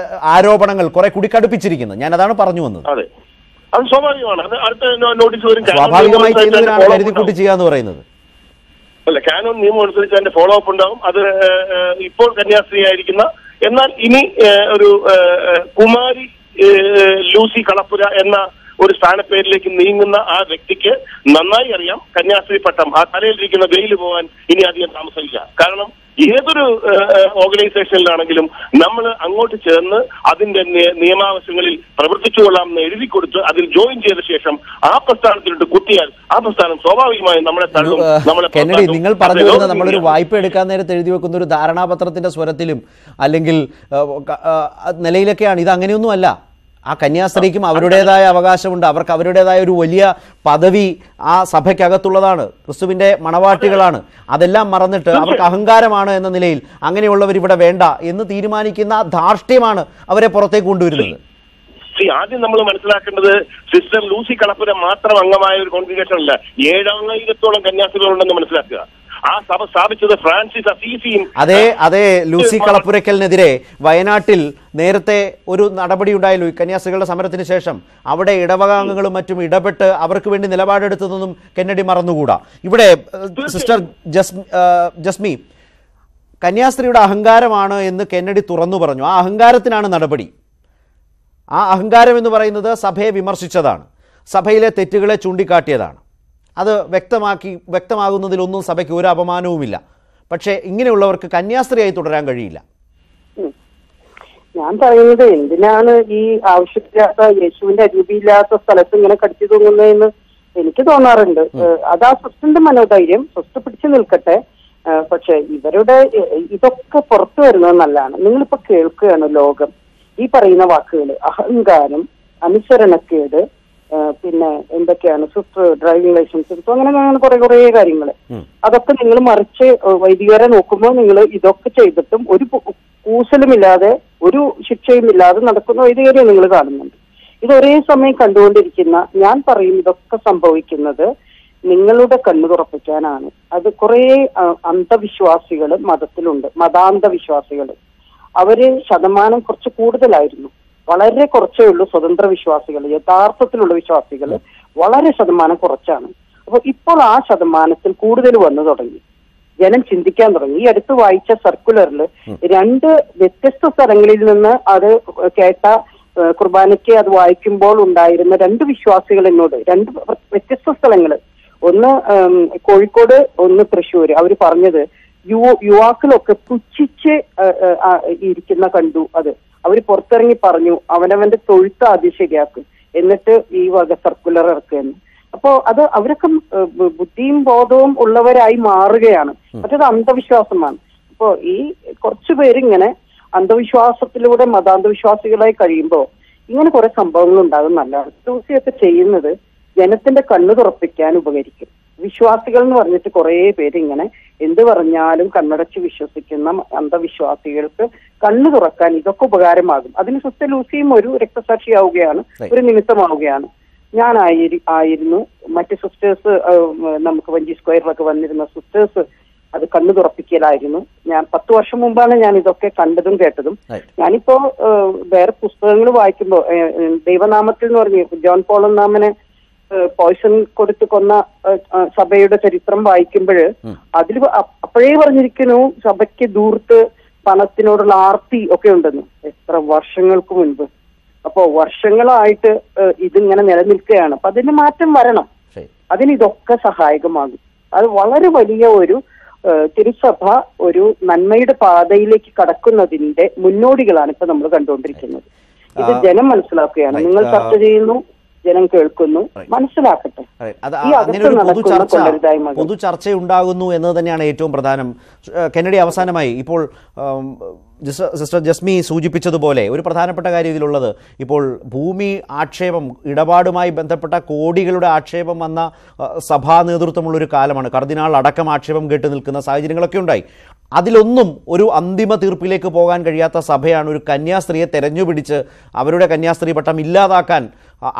Speaker 1: ആരോപണങ്ങൾ കുറെ കൂടി കടുപ്പിച്ചിരിക്കുന്നത്. ഞാൻ അതാണ് പറഞ്ഞു വന്നത്.
Speaker 9: അതെ, അത് സ്വാഭാവികമാണ്. അടുത്ത നോട്ടീസ് വരും.
Speaker 1: സ്വാഭാവികമായി ചെയ്യുന്നതിനാണ് കരുതിക്കൂട്ടി ചെയ്യാന്ന് പറയുന്നത്.
Speaker 9: അല്ല, കാനോൻ നിയമം അനുസരിച്ച് അതിന്റെ ഫോളോ അപ്പ് ഉണ്ടാവും. അത് ഇപ്പോൾ കന്യാസ്ത്രീ ആയിരിക്കുന്ന, എന്നാൽ ഇനി ഒരു കുമാരി ലൂസി കളപ്പുര എന്ന ഒരു സ്ഥാനപ്പേരിലേക്ക് നീങ്ങുന്ന ആ വ്യക്തിക്ക് നന്നായി അറിയാം കന്യാസ്ത്രീ പട്ടം ആ തലയിലിരിക്കുന്ന വെയിൽ പോകാൻ ഇനി അധികം താമസമില്ല. കാരണം ഏതൊരു ഓർഗനൈസേഷനിലാണെങ്കിലും നമ്മൾ അങ്ങോട്ട് ചേർന്ന് അതിന്റെ നിയമാവശങ്ങളിൽ പ്രവർത്തിച്ചുകൊള്ളാം എന്ന് എഴുതി കൊടുത്ത് അതിൽ ജോയിൻ ചെയ്ത ശേഷം ആ പ്രസ്ഥാനത്തിലോട്ട് കുത്തിയാൽ ആ പ്രസ്ഥാനം സ്വാഭാവികമായും നമ്മളെ തള്ളും.
Speaker 1: കെന്നഡി, നിങ്ങൾ പറഞ്ഞു വരുന്നത് നമ്മളൊരു വായ്പ എടുക്കാൻ നേരത്തെ എഴുതി വെക്കുന്ന ഒരു ധാരണാപത്രത്തിന്റെ സ്വരത്തിലും അല്ലെങ്കിൽ നിലയിലൊക്കെയാണ്. ഇത് അങ്ങനെയൊന്നുമല്ല. ആ കന്യാസ്ത്രീക്കും അവരുടേതായ അവകാശമുണ്ട്. അവർക്ക് അവരുടേതായ ഒരു വലിയ പദവി ആ സഭയ്ക്കകത്തുള്ളതാണ്. ക്രിസ്തുവിന്റെ മണവാട്ടികളാണ്. അതെല്ലാം മറന്നിട്ട് അവർക്ക് അഹങ്കാരമാണ് എന്ന നിലയിൽ അങ്ങനെയുള്ളവർ ഇവിടെ വേണ്ട എന്ന് തീരുമാനിക്കുന്ന ധാർഷ്ട്യമാണ് അവരെ പുറത്തേക്ക് കൊണ്ടുവരുന്നത്.
Speaker 9: ആദ്യം നമ്മൾ മനസ്സിലാക്കേണ്ടത് സിസ്റ്റർ ലൂസി കളപ്പുര മാത്രം അംഗമായ ഒരു കോൺഗ്രിഗേഷൻ അല്ല, 7000-ഓളം കന്യാസ്ത്രീകളുണ്ടെന്ന് മനസ്സിലാക്കുക. ആ സഭ സ്ഥാപിച്ചത് ഫ്രാൻസിസ് അസീസിയും.
Speaker 1: അതെ, ലൂസി കളപ്പുരയ്ക്കലിനെതിരെ വയനാട്ടിൽ നേരത്തെ ഒരു നടപടി ഉണ്ടായല്ലോ കന്യാസ്ത്രീകളുടെ സമരത്തിന് ശേഷം. അവിടെ ഇടവകാംഗങ്ങളും മറ്റും ഇടപെട്ട് അവർക്ക് വേണ്ടി നിലപാടെടുത്തതൊന്നും കെന്നഡി മറന്നുകൂടാ. ഇവിടെ സിസ്റ്റർ ജസ്മി, കന്യാസ്ത്രീയുടെ അഹങ്കാരമാണ് എന്ന് കെന്നഡി തുറന്നു പറഞ്ഞു. ആ അഹങ്കാരത്തിനാണ് നടപടി. ആ അഹങ്കാരം എന്ന് പറയുന്നത് സഭയെ വിമർശിച്ചതാണ്, സഭയിലെ തെറ്റുകളെ ചൂണ്ടിക്കാട്ടിയതാണ്. അത് വ്യക്തമാകുന്നതിലൊന്നും സഭയ്ക്ക് ഒരു അപമാനവുമില്ല. പക്ഷേ ഇങ്ങനെയുള്ളവർക്ക് കന്യാസ്ത്രീയായി തുടരാൻ കഴിയില്ല.
Speaker 8: ഞാൻ പറയുന്നത് എന്തിനാണ് ഈ ആവശ്യമില്ലാത്ത യേശുവിന്റെ അരൂപിയില്ലാത്ത സ്ഥലത്ത് ഇങ്ങനെ കടിച്ചു തൂങ്ങുന്നതെന്ന് എനിക്ക് തോന്നാറുണ്ട്. അത് ആ സ്വസ്ഥന്റെ മനോധൈര്യം സ്വസ്ഥ പിടിച്ചു നിൽക്കട്ടെ. പക്ഷെ ഇവരുടെ ഇതൊക്കെ പുറത്തു വരുന്നത് നല്ലതാണ്. നിങ്ങളിപ്പോ കേൾക്കുകയാണ് ലോകം ഈ പറയുന്ന വാക്കുകൾ: അഹങ്കാരം, അനുസരണക്കേട്, പിന്നെ എന്തൊക്കെയാണ് ഡ്രൈവിംഗ് ലൈസൻസ് എടുത്തു, അങ്ങനെ കുറെ കാര്യങ്ങൾ. അതൊക്കെ നിങ്ങൾ മറിച്ച് വൈദികരെ നോക്കുമ്പോൾ നിങ്ങൾ ഇതൊക്കെ ചെയ്തിട്ടും ഒരു കൂസലുമില്ലാതെ ഒരു ശിക്ഷയും ഇല്ലാതെ നടക്കുന്ന വൈദികരെ നിങ്ങൾ കാണുന്നുണ്ട്. ഇത് ഒരേ സമയം കണ്ടുകൊണ്ടിരിക്കുന്ന ഞാൻ പറയും ഇതൊക്കെ സംഭവിക്കുന്നത് നിങ്ങളുടെ കണ്ണു തുറപ്പിക്കാനാണ്. അത് കുറെ അന്ധവിശ്വാസികൾ മതത്തിലുണ്ട്, മതാന്ധവിശ്വാസികൾ. അവര് ശതമാനം കുറച്ച് കൂടുതലായിരുന്നു. വളരെ കുറച്ചേ ഉള്ളൂ സ്വതന്ത്ര വിശ്വാസികൾ, യഥാർത്ഥത്തിലുള്ള വിശ്വാസികൾ വളരെ ശതമാനം കുറച്ചാണ്. അപ്പൊ ഇപ്പോൾ ആ ശതമാനത്തിൽ കൂടുതൽ വന്നു തുടങ്ങി, ജനം ചിന്തിക്കാൻ തുടങ്ങി. ഈ അടുത്ത് വായിച്ച സർക്കുലറിൽ 2 വ്യത്യസ്ത സ്ഥലങ്ങളിൽ നിന്ന് അത് കേട്ട കുർബാനയ്ക്ക് അത് വായിക്കുമ്പോൾ ഉണ്ടായിരുന്ന 2 വിശ്വാസികൾ എന്നോട്, 2 വ്യത്യസ്ത സ്ഥലങ്ങള്, ഒന്ന് കോഴിക്കോട്, ഒന്ന് തൃശ്ശൂര്. അവര് പറഞ്ഞത് യുവാക്കളൊക്കെ പുച്ഛിച്ച് ഇരിക്കുന്ന കണ്ടു. അത് അവര് പുറത്തിറങ്ങി പറഞ്ഞു അവനവന്റെ തൊഴുത്ത് ആദ്യം ശരിയാക്കും എന്നിട്ട് ഈ വക സർക്കുലർ ഇറക്കുമെന്ന്. അപ്പോ അത് അവരൊക്കെ ബുദ്ധിയും ബോധവും ഉള്ളവരായി മാറുകയാണ്. മറ്റേത് അന്ധവിശ്വാസമാണ്. അപ്പോ ഈ കുറച്ചു പേരിങ്ങനെ അന്ധവിശ്വാസത്തിലൂടെ മതാന്ധവിശ്വാസികളായി കഴിയുമ്പോൾ ഇങ്ങനെ കുറെ സംഭവങ്ങൾ ഉണ്ടാകും. നല്ലതാണ്. ലൂസിയൊക്കെ ചെയ്യുന്നത് ജനത്തിന്റെ കണ്ണു തുറപ്പിക്കാൻ ഉപകരിക്കും. വിശ്വാസികൾ എന്ന് പറഞ്ഞിട്ട് കുറെ പേര് ഇങ്ങനെ എന്ത് പറഞ്ഞാലും കണ്ണടച്ച് വിശ്വസിക്കുന്ന അന്ധവിശ്വാസികൾക്ക് കണ്ണു തുറക്കാൻ ഇതൊക്കെ ഉപകാരമാകും. അതിന് സിസ്റ്റർ ലൂസിയും ഒരു രക്തസാക്ഷിയാവുകയാണ്, ഒരു നിമിത്തമാവുകയാണ്. ഞാൻ ആയിരുന്നു മറ്റ് സിസ്റ്റേഴ്സ്, നമുക്ക് വഞ്ചി സ്ക്വയറിലൊക്കെ വന്നിരുന്ന സിസ്റ്റേഴ്സ് അത് കണ്ണു തുറപ്പിക്കലായിരുന്നു. ഞാൻ 10 വർഷം മുമ്പാണ് ഞാൻ ഇതൊക്കെ കണ്ടതും കേട്ടതും. ഞാനിപ്പോ വേറെ പുസ്തകങ്ങൾ വായിക്കുമ്പോൾ ദൈവനാമത്തിൽ എന്ന് പറഞ്ഞ് ജോൺ പോൾ ഒന്നാമനെ പോയ്സൺ കൊടുത്ത് കൊന്ന സഭയുടെ ചരിത്രം വായിക്കുമ്പോൾ അതിൽ അപ്പോഴേ പറഞ്ഞിരിക്കുന്നു സഭയ്ക്ക് ദൂർത്ത് പണത്തിനോടുള്ള ആർത്തി ഒക്കെ ഉണ്ടെന്ന്. എത്ര വർഷങ്ങൾക്ക് മുൻപ്. അപ്പോ വർഷങ്ങളായിട്ട് ഇതിങ്ങനെ നിലനിൽക്കുകയാണ്. അപ്പൊ അതിന് മാറ്റം വരണം. അതിന് ഇതൊക്കെ സഹായകമാകും. അത് വളരെ വലിയ ഒരു തിരുസഭ ഒരു നന്മയുടെ പാതയിലേക്ക് കടക്കുന്നതിന്റെ മുന്നോടികളാണ് ഇപ്പൊ നമ്മൾ കണ്ടുകൊണ്ടിരിക്കുന്നത്. ഇത് ജനം മനസ്സിലാക്കുകയാണ്. നിങ്ങൾ ചർച്ച ചെയ്യുന്നു, ജനം കേൾക്കുന്നു, മനസ്സിലാക്കട്ടെ.
Speaker 1: പൊതു ചർച്ചയുണ്ടാകുന്നു എന്നത് തന്നെയാണ് ഏറ്റവും പ്രധാനം. കെന്നഡി, അവസാനമായി ഇപ്പോൾ സിസ്റ്റർ ജസ്മി സൂചിപ്പിച്ചതുപോലെ ഒരു പ്രധാനപ്പെട്ട കാര്യം ഇതിലുള്ളത്, ഇപ്പോൾ ഭൂമി ആക്ഷേപം, ഇടപാടുമായി ബന്ധപ്പെട്ട കോടികളുടെ ആക്ഷേപം വന്ന സഭാ നേതൃത്വമുള്ളൊരു കാലമാണ്. കർദിനാൾ അടക്കം ആക്ഷേപം കേട്ട് നിൽക്കുന്ന സാഹചര്യങ്ങളൊക്കെ ഉണ്ടായി. അതിലൊന്നും ഒരു അന്തിമ തീർപ്പിലേക്ക് പോകാൻ കഴിയാത്ത സഭയാണ് ഒരു കന്യാസ്ത്രീയെ തെരഞ്ഞുപിടിച്ച് അവരുടെ കന്യാസ്ത്രീ പട്ടം ഇല്ലാതാക്കാൻ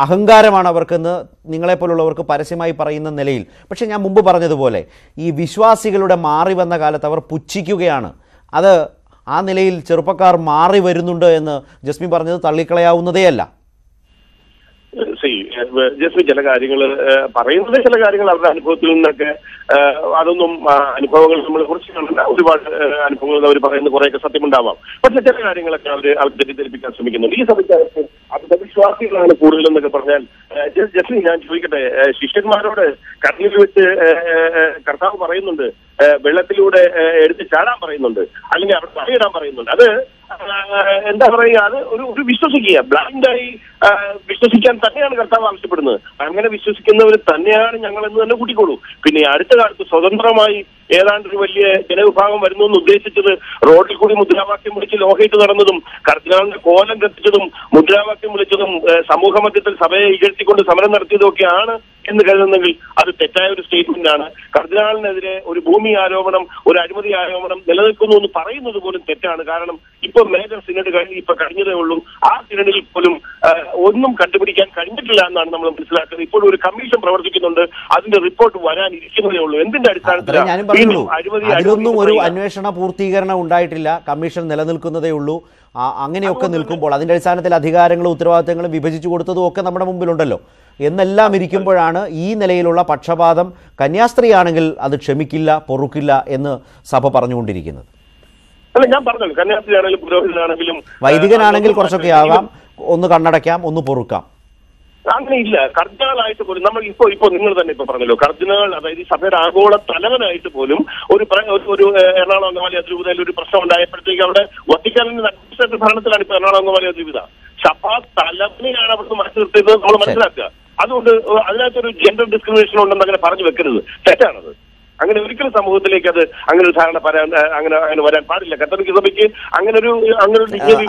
Speaker 1: അഹങ്കാരമാണ് അവർക്കെന്ന് നിങ്ങളെപ്പോലുള്ളവർക്ക് പരസ്യമായി പറയുന്ന നിലയിൽ. പക്ഷേ ഞാൻ മുമ്പ് പറഞ്ഞതുപോലെ ഈ വിശ്വാസികളുടെ മാറി വന്ന കാലത്ത് അവർ പുച്ഛിക്കുകയാണ്. അത് ആ നിലയിൽ ചെറുപ്പക്കാർ മാറി വരുന്നുണ്ട് എന്ന് ജസ്മി പറഞ്ഞത് തള്ളിക്കളയാവുന്നതേയല്ല.
Speaker 9: ജസ്മി ചില കാര്യങ്ങൾ പറയുന്നത്, ചില കാര്യങ്ങൾ അവരുടെ അനുഭവത്തിൽ നിന്നൊക്കെ അതൊന്നും അനുഭവങ്ങൾ നമ്മൾ കുറിച്ച് കണ്ടില്ല. ഒരുപാട് അനുഭവങ്ങൾ അവർ പറയുന്ന കുറേയൊക്കെ സത്യമുണ്ടാവാം. പക്ഷെ ചില കാര്യങ്ങളൊക്കെ അവർ തെറ്റിദ്ധരിപ്പിക്കാൻ ശ്രമിക്കുന്നുണ്ട്. ഈ സമയത്ത് അന്ധവിശ്വാസികളാണ് കൂടുതലെന്നൊക്കെ പറഞ്ഞാൽ, ജസ്മി ഞാൻ ചോദിക്കട്ടെ, ശിഷ്യന്മാരോട് കടലിൽ വെച്ച് കർത്താവ് പറയുന്നുണ്ട്, വെള്ളത്തിലൂടെ എടുത്ത് ചാടാൻ പറയുന്നുണ്ട്, അല്ലെങ്കിൽ അവിടെ തലയിടാൻ പറയുന്നുണ്ട്. അത് എന്താ പറയുക, അത് ഒരു വിശ്വസിക്കുക, ബ്ലൈൻഡായി വിശ്വസിക്കാൻ തന്നെയാണ് കർത്താവ് ആവശ്യപ്പെടുന്നത്. അങ്ങനെ വിശ്വസിക്കുന്നവർ തന്നെയാണ് ഞങ്ങളെന്ന് തന്നെ കൂട്ടിക്കോളൂ. പിന്നെ അടുത്ത കാലത്ത് സ്വതന്ത്രമായി ഏതാണ്ട് ഒരു വലിയ ജനവിഭാഗം വരുന്നു എന്ന് ഉദ്ദേശിച്ചത് റോഡിൽ കൂടി മുദ്രാവാക്യം വിളിച്ച് ലോഹയിട്ട് നടന്നതും കർദിനാളിന്റെ കോലം കത്തിച്ചതും മുദ്രാവാക്യം വിളിച്ചതും സമൂഹ മധ്യത്തിൽ സഭയെ ഇകഴ്ത്തിക്കൊണ്ട് സമരം നടത്തിയതും ഒക്കെയാണ് എന്ന് കരുതുന്നെങ്കിൽ അത് തെറ്റായ ഒരു സ്റ്റേറ്റ്മെന്റ് ആണ്. കർദിനാളിനെതിരെ ഒരു ഭൂമി ആരോപണം, ഒരു അഴിമതി ആരോപണം നിലനിൽക്കുന്നു എന്ന് പറയുന്നത് പോലും തെറ്റാണ്. കാരണം ഇപ്പൊ മേജർ സിനഡ് കഴിഞ്ഞതേ ഉള്ളൂ. ആ സിനഡിൽ പോലും ഒന്നും കണ്ടുപിടിക്കാൻ കഴിഞ്ഞിട്ടില്ല എന്നാണ് നമ്മൾ മനസ്സിലാക്കുന്നത്. ഇപ്പോഴും ഒരു കമ്മീഷൻ പ്രവർത്തിക്കുന്നുണ്ട്, അതിന്റെ റിപ്പോർട്ട് വരാനിരിക്കുന്നതേ ഉള്ളൂ. എന്തിന്റെ അടിസ്ഥാനത്തിലാണ്?
Speaker 1: അതിലൊന്നും ഒരു അന്വേഷണ പൂർത്തീകരണം ഉണ്ടായിട്ടില്ല, കമ്മീഷൻ നിലനിൽക്കുന്നതേ ഉള്ളൂ. അങ്ങനെയൊക്കെ നിൽക്കുമ്പോൾ അതിന്റെ അടിസ്ഥാനത്തിൽ അധികാരങ്ങളും ഉത്തരവാദിത്തങ്ങളും വിഭജിച്ചു കൊടുത്തതും ഒക്കെ നമ്മുടെ മുമ്പിലുണ്ടല്ലോ. എന്നെല്ലാം ഇരിക്കുമ്പോഴാണ് ഈ നിലയിലുള്ള പക്ഷപാതം, കന്യാസ്ത്രീയാണെങ്കിൽ അത് ക്ഷമിക്കില്ല, പൊറുക്കില്ല എന്ന് സഭ പറഞ്ഞുകൊണ്ടിരിക്കുന്നത്.
Speaker 9: അല്ല, ഞാൻ പറഞ്ഞല്ലോ, കന്യാസ്ത്രീയാണെങ്കിലും പുരോഹിതനാണെങ്കിലും
Speaker 1: വൈദികനാണെങ്കിൽ കുറച്ചൊക്കെ ആകാം, ഒന്ന് കണ്ണടയ്ക്കാം, ഒന്ന് പൊറുക്കാം.
Speaker 9: അങ്ങനെയില്ല. കർദിനാളായിട്ട് പോലും നമ്മൾ ഇപ്പൊ നിങ്ങൾ തന്നെ ഇപ്പൊ പറഞ്ഞല്ലോ, കർദിനാൾ അതായത് ഈ സഭയുടെ ആഗോള തലവനായിട്ട് പോലും ഒരു എറണാകുളം അങ്കമാലി അതിരൂപതയിൽ ഒരു പ്രശ്നം ഉണ്ടായപ്പോഴത്തേക്ക് അവിടെ വത്തിക്കാനിന്റെ അഡ്മിനിസ്ട്രേറ്റീവ് ഭരണത്തിലാണ് ഇപ്പൊ എറണാകുളം അങ്കമാലി അതിരൂപത. സഭാ തലവനെയാണ് അവിടുന്ന് മാറ്റി നിർത്തിയത് നമ്മൾ മനസ്സിലാക്കുക. അതുകൊണ്ട് അതിനകത്തൊരു ജെൻഡർ ഡിസ്ക്രിമിനേഷൻ ഉണ്ടെന്ന് അങ്ങനെ പറഞ്ഞു വെക്കരുത്, തെറ്റാണത്. അങ്ങനെ ഒരിക്കലും സമൂഹത്തിലേക്ക് അത് അങ്ങനെ ഒരു ധാരണ അങ്ങനെ വരാൻ പാടില്ല. കത്തോലിക്ക സഭയ്ക്ക്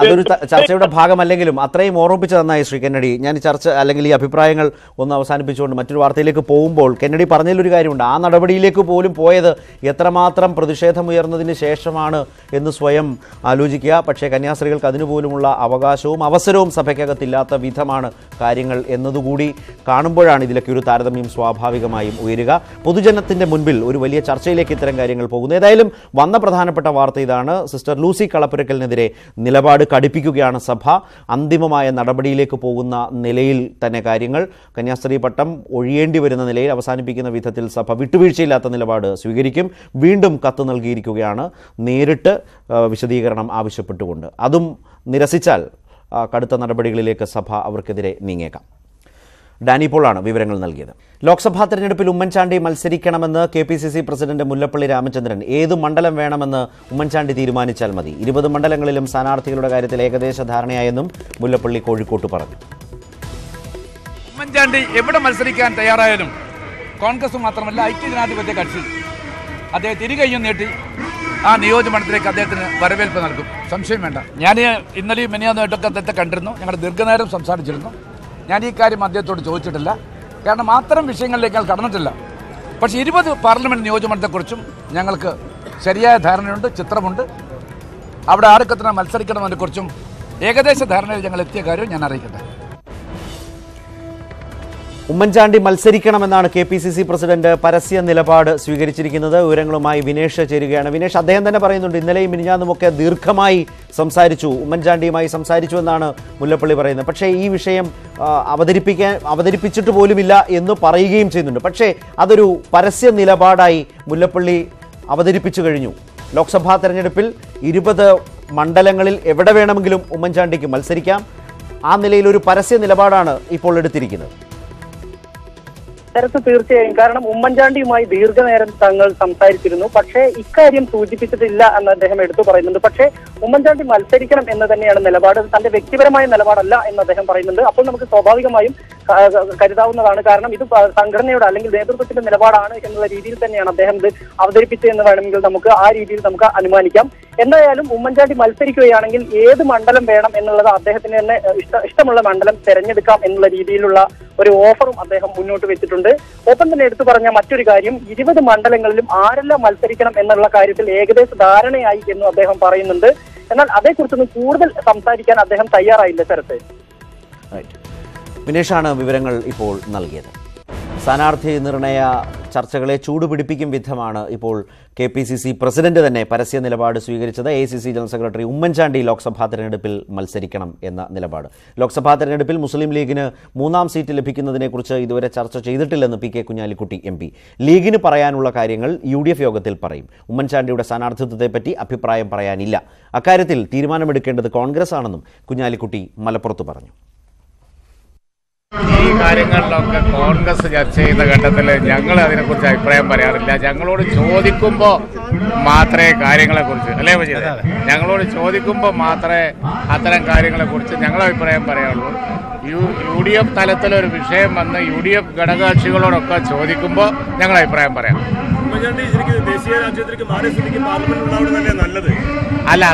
Speaker 9: അതൊരു
Speaker 1: ചർച്ചയുടെ ഭാഗമല്ലെങ്കിലും അത്രയും ഓർമ്മിപ്പിച്ച് നന്നായി ശ്രീ കെന്നഡി. ഞാൻ ചർച്ച അല്ലെങ്കിൽ ഈ അഭിപ്രായങ്ങൾ ഒന്ന് അവസാനിപ്പിച്ചുകൊണ്ട് മറ്റൊരു വാർത്തയിലേക്ക് പോകുമ്പോൾ കെന്നഡി പറഞ്ഞതിലൊരു കാര്യമുണ്ട്. ആ നടപടിയിലേക്ക് പോലും പോയത് എത്രമാത്രം പ്രതിഷേധമുയർന്നതിന് ശേഷമാണ് എന്ന് സ്വയം ആലോചിക്കുക. പക്ഷേ കന്യാസ്ത്രീകൾക്ക് അതിനുപോലുമുള്ള അവകാശവും അവസരവും സഭയ്ക്കകത്തില്ലാത്ത വിധമാണ് കാര്യങ്ങൾ എന്നതുകൂടി കാണുമ്പോഴാണ് ഇതിലൊക്കെ ഒരു താരതമ്യം സ്വാഭാവികമായും ഉയരുക. പൊതുജനത്തിന്റെ മുൻപിൽ ഒരു വലിയ ചർച്ചയിലേക്ക് ഇത്തരം കാര്യങ്ങൾ പോകുന്നു. ഏതായാലും വന്ന പ്രധാനപ്പെട്ട വാർത്ത ഇതാണ്. സിസ്റ്റർ ലൂസി കളപ്പുരക്കലിനെതിരെ നിലപാട് കടുപ്പിക്കുകയാണ് സഭ. അന്തിമമായ നടപടിയിലേക്ക് പോകുന്ന നിലയിൽ തന്നെ കാര്യങ്ങൾ. കന്യാസ്ത്രീ പട്ടം ഒഴിയേണ്ടി വരുന്ന നിലയിൽ അവസാനിപ്പിക്കുന്ന വിധത്തിൽ സഭ വിട്ടുവീഴ്ചയില്ലാത്ത നിലപാട് സ്വീകരിക്കും. വീണ്ടും കത്ത് നൽകിയിരിക്കുകയാണ് നേരിട്ട് വിശദീകരണം ആവശ്യപ്പെട്ടുകൊണ്ട്. അതും നിരസിച്ചാൽ കടുത്ത നടപടികളിലേക്ക് സഭ അവർക്കെതിരെ നീങ്ങേക്കാം. ഡാനി പോളാണ് വിവരങ്ങൾ നൽകിയത്. ലോക്സഭാ തെരഞ്ഞെടുപ്പിൽ ഉമ്മൻചാണ്ടി മത്സരിക്കണമെന്ന് KPCC പ്രസിഡന്റ് മുല്ലപ്പള്ളി രാമചന്ദ്രൻ. ഏത് മണ്ഡലം വേണമെന്ന് ഉമ്മൻചാണ്ടി തീരുമാനിച്ചാൽ മതി. 20 മണ്ഡലങ്ങളിലും സ്ഥാനാർത്ഥികളുടെ കാര്യത്തിൽ ഏകദേശ ധാരണയായെന്നും മുല്ലപ്പള്ളി കോഴിക്കോട്ട് പറഞ്ഞു.
Speaker 10: ഉമ്മൻചാണ്ടി എവിടെ മത്സരിക്കാൻ തയ്യാറായാലും കോൺഗ്രസ് മാത്രമല്ല ഐക്യജനാധിപത്യ കക്ഷി അദ്ദേഹം തിരികെയും നീട്ടി ആ നിയോജകമണ്ഡലത്തിലേക്ക് അദ്ദേഹത്തിന് വരവേൽപ്പ് നൽകും, സംശയം വേണ്ട. ഞാൻ ഇന്നലെയും മിനിയാന്നുമായിട്ടൊക്കെ അദ്ദേഹത്തെ കണ്ടിരുന്നു, ഞങ്ങൾ ദീർഘനേരം സംസാരിച്ചിരുന്നു. ഞാൻ ഈ കാര്യം അദ്ദേഹത്തോട് ചോദിച്ചിട്ടില്ല, കാരണം അത്തരം വിഷയങ്ങളിലേക്ക് കടന്നിട്ടില്ല. പക്ഷേ 20 പാർലമെൻറ്റ് നിയോജകമണ്ഡലത്തെക്കുറിച്ചും ഞങ്ങൾക്ക് ശരിയായ ധാരണയുണ്ട്, ചിത്രമുണ്ട്. അവിടെ ആർക്കെത്ര മത്സരിക്കണമെന്നതിനെക്കുറിച്ചും ഏകദേശ ധാരണയിൽ ഞങ്ങൾ എത്തിയ കാര്യം ഞാൻ അറിയിക്കട്ടെ.
Speaker 1: ഉമ്മൻചാണ്ടി മത്സരിക്കണമെന്നാണ് KPCC പ്രസിഡന്റ് പരസ്യ നിലപാട് സ്വീകരിച്ചിരിക്കുന്നത്. വിവരങ്ങളുമായി വിനേഷ് ചേരുകയാണ്. വിനേഷ്, അദ്ദേഹം തന്നെ പറയുന്നുണ്ട് ഇന്നലെയും മിനിഞ്ഞാന്നുമൊക്കെ ദീർഘമായി സംസാരിച്ചു, ഉമ്മൻചാണ്ടിയുമായി സംസാരിച്ചു എന്നാണ് മുല്ലപ്പള്ളി പറയുന്നത്. പക്ഷേ ഈ വിഷയം അവതരിപ്പിച്ചിട്ട് പോലുമില്ല എന്ന് പറയുകയും ചെയ്യുന്നുണ്ട്. പക്ഷേ അതൊരു പരസ്യ നിലപാടായി മുല്ലപ്പള്ളി അവതരിപ്പിച്ചു കഴിഞ്ഞു. ലോക്സഭാ തെരഞ്ഞെടുപ്പിൽ 20 മണ്ഡലങ്ങളിൽ എവിടെ വേണമെങ്കിലും ഉമ്മൻചാണ്ടിക്ക് മത്സരിക്കാം. ആ നിലയിൽ ഒരു പരസ്യ നിലപാടാണ് ഇപ്പോൾ എടുത്തിരിക്കുന്നത്.
Speaker 5: തീർച്ചയായും, കാരണം ഉമ്മൻചാണ്ടിയുമായി ദീർഘനേരം തങ്ങൾ സംസാരിച്ചിരുന്നു. പക്ഷേ ഇക്കാര്യം സൂചിപ്പിച്ചിട്ടില്ല എന്ന് അദ്ദേഹം എടുത്തു പറയുന്നുണ്ട്. പക്ഷേ ഉമ്മൻചാണ്ടി മത്സരിക്കണം എന്ന് തന്നെയാണ് നിലപാട്, തന്റെ വ്യക്തിപരമായ നിലപാടല്ല എന്ന് അദ്ദേഹം പറയുന്നുണ്ട്. അപ്പോൾ നമുക്ക് സ്വാഭാവികമായും കരുതാവുന്നതാണ്. കാരണം ഇത് സംഘടനയുടെ അല്ലെങ്കിൽ നേതൃത്വത്തിന്റെ നിലപാടാണ് എന്നുള്ള രീതിയിൽ തന്നെയാണ് അദ്ദേഹം ഇത് അവതരിപ്പിച്ചത് എന്ന് വേണമെങ്കിൽ നമുക്ക് ആ രീതിയിൽ നമുക്ക് അനുമാനിക്കാം. എന്തായാലും ഉമ്മൻചാണ്ടി മത്സരിക്കുകയാണെങ്കിൽ ഏത് മണ്ഡലം വേണം എന്നുള്ളത് അദ്ദേഹത്തിന് തന്നെ ഇഷ്ടമുള്ള മണ്ഡലം തെരഞ്ഞെടുക്കാം എന്നുള്ള രീതിയിലുള്ള ഒരു ഓഫറും അദ്ദേഹം മുന്നോട്ട് വെച്ചിട്ടുണ്ട്. ഒപ്പം തന്നെ എടുത്തു പറഞ്ഞ മറ്റൊരു കാര്യം, 20 മണ്ഡലങ്ങളിലും ആരെല്ലാം മത്സരിക്കണം എന്നുള്ള കാര്യത്തിൽ ഏകദേശ ധാരണയായി എന്നും അദ്ദേഹം പറയുന്നുണ്ട്. എന്നാൽ അതേക്കുറിച്ചൊന്നും കൂടുതൽ സംസാരിക്കാൻ അദ്ദേഹം തയ്യാറായില്ല. ശരത്ത്,
Speaker 1: വിനേഷാണ് വിവരങ്ങൾ ഇപ്പോൾ നൽകിയത്. സ്ഥാനാർത്ഥി നിർണയ ചർച്ചകളെ ചൂടുപിടിപ്പിക്കും വിധമാണ് ഇപ്പോൾ KPCC പ്രസിഡന്റ് തന്നെ പരസ്യ നിലപാട് സ്വീകരിച്ചത്. AICC general secretary Oommen Chandy Lok Sabha തെരഞ്ഞെടുപ്പിൽ മത്സരിക്കണം എന്ന നിലപാട്. ലോക്സഭാ തെരഞ്ഞെടുപ്പിൽ മുസ്ലിം ലീഗിന് 3ാം സീറ്റ് ലഭിക്കുന്നതിനെക്കുറിച്ച് ഇതുവരെ ചർച്ച ചെയ്തിട്ടില്ലെന്ന് PK കുഞ്ഞാലിക്കുട്ടി MP. ലീഗിന് പറയാനുള്ള കാര്യങ്ങൾ UDF യോഗത്തിൽ പറയും. ഉമ്മൻചാണ്ടിയുടെ സ്ഥാനാർത്ഥിത്വത്തെപ്പറ്റി അഭിപ്രായം പറയാനില്ല. അക്കാര്യത്തിൽ തീരുമാനമെടുക്കേണ്ടത് കോൺഗ്രസ് ആണെന്നും കുഞ്ഞാലിക്കുട്ടി മലപ്പുറത്ത് പറഞ്ഞു.
Speaker 11: ഈ കാര്യങ്ങളിലൊക്കെ കോൺഗ്രസ് ചർച്ച ചെയ്യുന്ന ഘട്ടത്തിൽ ഞങ്ങൾ അതിനെക്കുറിച്ച് അഭിപ്രായം പറയാറില്ല. ഞങ്ങളോട് ചോദിക്കുമ്പോൾ മാത്രമേ കാര്യങ്ങളെക്കുറിച്ച് ഞങ്ങളോട് ചോദിക്കുമ്പോൾ മാത്രമേ അത്തരം കാര്യങ്ങളെക്കുറിച്ച് ഞങ്ങൾ അഭിപ്രായം പറയാറുള്ളൂ. UDF തലത്തിലൊരു വിഷയം വന്ന് UDF ഘടകകക്ഷികളോടൊക്കെ ചോദിക്കുമ്പോൾ ഞങ്ങൾ അഭിപ്രായം പറയാം. അല്ല,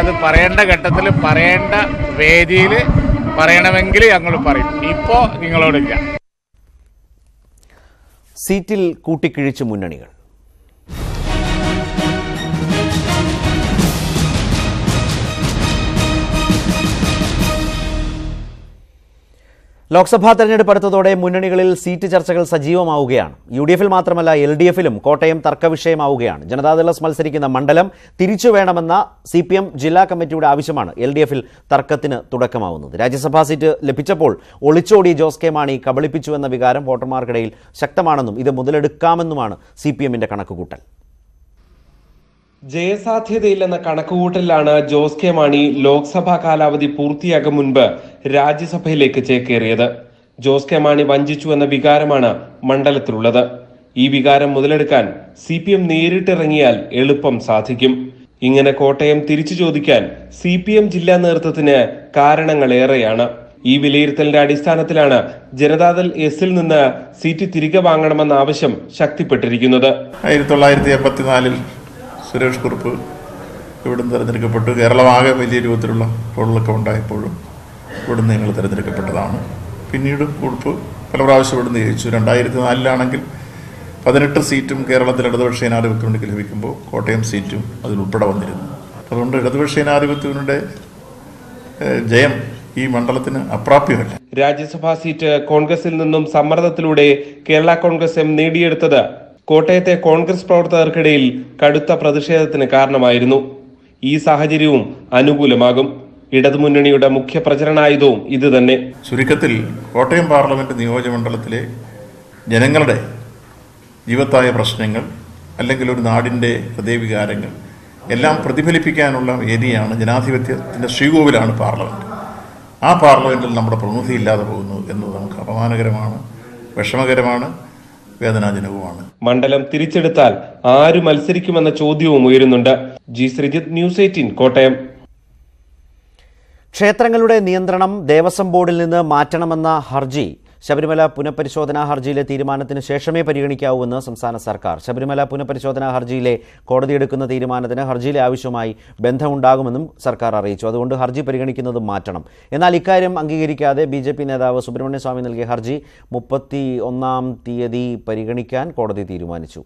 Speaker 11: അത് പറയേണ്ട ഘട്ടത്തിൽ പറയേണ്ട വേദിയിൽ പറയണമെങ്കിൽ ഞങ്ങൾ പറയും. ഇപ്പോ നിങ്ങളോടില്ല.
Speaker 1: സീറ്റിൽ കൂട്ടിക്കിഴിച്ച് മുന്നണികൾ. ലോക്സഭാ തെരഞ്ഞെടുപ്പ് അടുത്തതോടെ മുന്നണികളിൽ സീറ്റ് ചർച്ചകൾ സജീവമാവുകയാണ്. UDFിൽ മാത്രമല്ല LDFിലും കോട്ടയം തർക്കവിഷയമാവുകയാണ്. ജനതാദൾ മത്സരിക്കുന്ന മണ്ഡലം തിരിച്ചു വേണമെന്ന CPM ജില്ലാ കമ്മിറ്റിയുടെ ആവശ്യമാണ് LDFിൽ തർക്കത്തിന് തുടക്കമാവുന്നത്. രാജ്യസഭാ സീറ്റ് ലഭിച്ചപ്പോൾ ഒളിച്ചോടി ജോസ് കെ മാണി കബളിപ്പിച്ചുവെന്ന വികാരം വോട്ടർമാർക്കിടയിൽ ശക്തമാണെന്നും ഇത് മുതലെടുക്കാമെന്നുമാണ് CPMന്റെ കണക്കുകൂട്ടൽ.
Speaker 12: ജയസാധ്യതയില്ലെന്ന കണക്കുകൂട്ടലിലാണ് ജോസ് കെ മാണി ലോക്സഭാ കാലാവധി പൂർത്തിയാകും മുൻപ് രാജ്യസഭയിലേക്ക് ചേക്കേറിയത്. ജോസ് കെ മാണി വഞ്ചിച്ചുവെന്ന വികാരമാണ് മണ്ഡലത്തിലുള്ളത്. ഈ വികാരം മുതലെടുക്കാൻ CPM നേരിട്ടിറങ്ങിയാൽ എളുപ്പം സാധിക്കും. ഇങ്ങനെ കോട്ടയം തിരിച്ചു ചോദിക്കാൻ CPM ജില്ലാ നേതൃത്വത്തിന് കാരണങ്ങളേറെയാണ്. ഈ വിലയിരുത്തലിന്റെ അടിസ്ഥാനത്തിലാണ് ജനതാദൾ എസിൽ നിന്ന് സീറ്റ് തിരികെ വാങ്ങണമെന്ന ആവശ്യം ശക്തിപ്പെട്ടിരിക്കുന്നത്.
Speaker 13: 1984 സുരേഷ് കുറുപ്പ് ഇവിടുന്ന് തിരഞ്ഞെടുക്കപ്പെട്ടു. കേരളമാകെ വലിയ രൂപത്തിലുള്ള റോളുകളൊക്കെ ഉണ്ടായപ്പോഴും ഇവിടുന്ന് ഞങ്ങൾ തിരഞ്ഞെടുക്കപ്പെട്ടതാണ്. പിന്നീട് കുറുപ്പ് പല പ്രാവശ്യം ഇവിടുന്ന് ജയിച്ചു. 2004 18 സീറ്റും കേരളത്തിൽ ഇടതുപക്ഷ ജനാധിപത്യത്തിലേക്ക് ലഭിക്കുമ്പോൾ കോട്ടയം സീറ്റും അതിലുൾപ്പെടെ വന്നിരുന്നു. അതുകൊണ്ട് ഇടതുപക്ഷ ജനാധിപത്യത്തിൻ്റെ ജയം ഈ മണ്ഡലത്തിന് അപ്രാപ്യമല്ല.
Speaker 12: രാജ്യസഭാ സീറ്റ് കോൺഗ്രസിൽ നിന്നും സമ്മർദ്ദത്തിലൂടെ കേരള കോൺഗ്രസ് എം നേടിയെടുത്തത് കോട്ടയത്തെ കോൺഗ്രസ് പ്രവർത്തകർക്കിടയിൽ കടുത്ത പ്രതിഷേധത്തിന് കാരണമായിരുന്നു. ഈ സാഹചര്യവും അനുകൂലമാകും. ഇടതുമുന്നണിയുടെ മുഖ്യ പ്രചരണായുധവും ഇത് തന്നെ.
Speaker 13: ചുരുക്കത്തിൽ കോട്ടയം പാർലമെന്റ് നിയോജകമണ്ഡലത്തിലെ ജനങ്ങളുടെ ജീവത്തായ പ്രശ്നങ്ങൾ അല്ലെങ്കിൽ ഒരു നാടിൻ്റെ ഹൃദയവികാരങ്ങൾ എല്ലാം പ്രതിഫലിപ്പിക്കാനുള്ള വേദിയാണ്, ജനാധിപത്യത്തിൻ്റെ ശ്രീകോവിലാണ് പാർലമെന്റ്. ആ പാർലമെന്റിൽ നമ്മുടെ പ്രതിനിധി ഇല്ലാതെ പോകുന്നു എന്നത് നമുക്ക് അപമാനകരമാണ്, വിഷമകരമാണ്, വേദനാജനകവുമാണ്.
Speaker 12: മണ്ഡലം തിരിച്ചെടുത്താൽ ആര് മത്സരിക്കുമെന്ന ചോദ്യവും ഉയരുന്നുണ്ട്. G Sreejith, news 18 Kottayam.
Speaker 1: ക്ഷേത്രങ്ങളുടെ നിയന്ത്രണം ദേവസ്വം ബോർഡിൽ നിന്ന് മാറ്റണമെന്ന ഹർജി ശബരിമല പുനഃപരിശോധനാ ഹർജിയിലെ തീരുമാനത്തിന് ശേഷമേ പരിഗണിക്കാവൂവെന്ന് സംസ്ഥാന സർക്കാർ. ശബരിമല പുനഃപരിശോധനാ ഹർജിയിലെ കോടതി എടുക്കുന്ന തീരുമാനത്തിന് ഹർജിയിലെ ആവശ്യവുമായി ബന്ധമുണ്ടാകുമെന്നും സർക്കാർ അറിയിച്ചു. അതുകൊണ്ട് ഹർജി പരിഗണിക്കുന്നത് മാറ്റണം. എന്നാൽ ഇക്കാര്യം അംഗീകരിക്കാതെ BJP നേതാവ് സുബ്രഹ്മണ്യ സ്വാമി നൽകിയ ഹർജി 31-ാം തീയതി പരിഗണിക്കാൻ കോടതി തീരുമാനിച്ചു.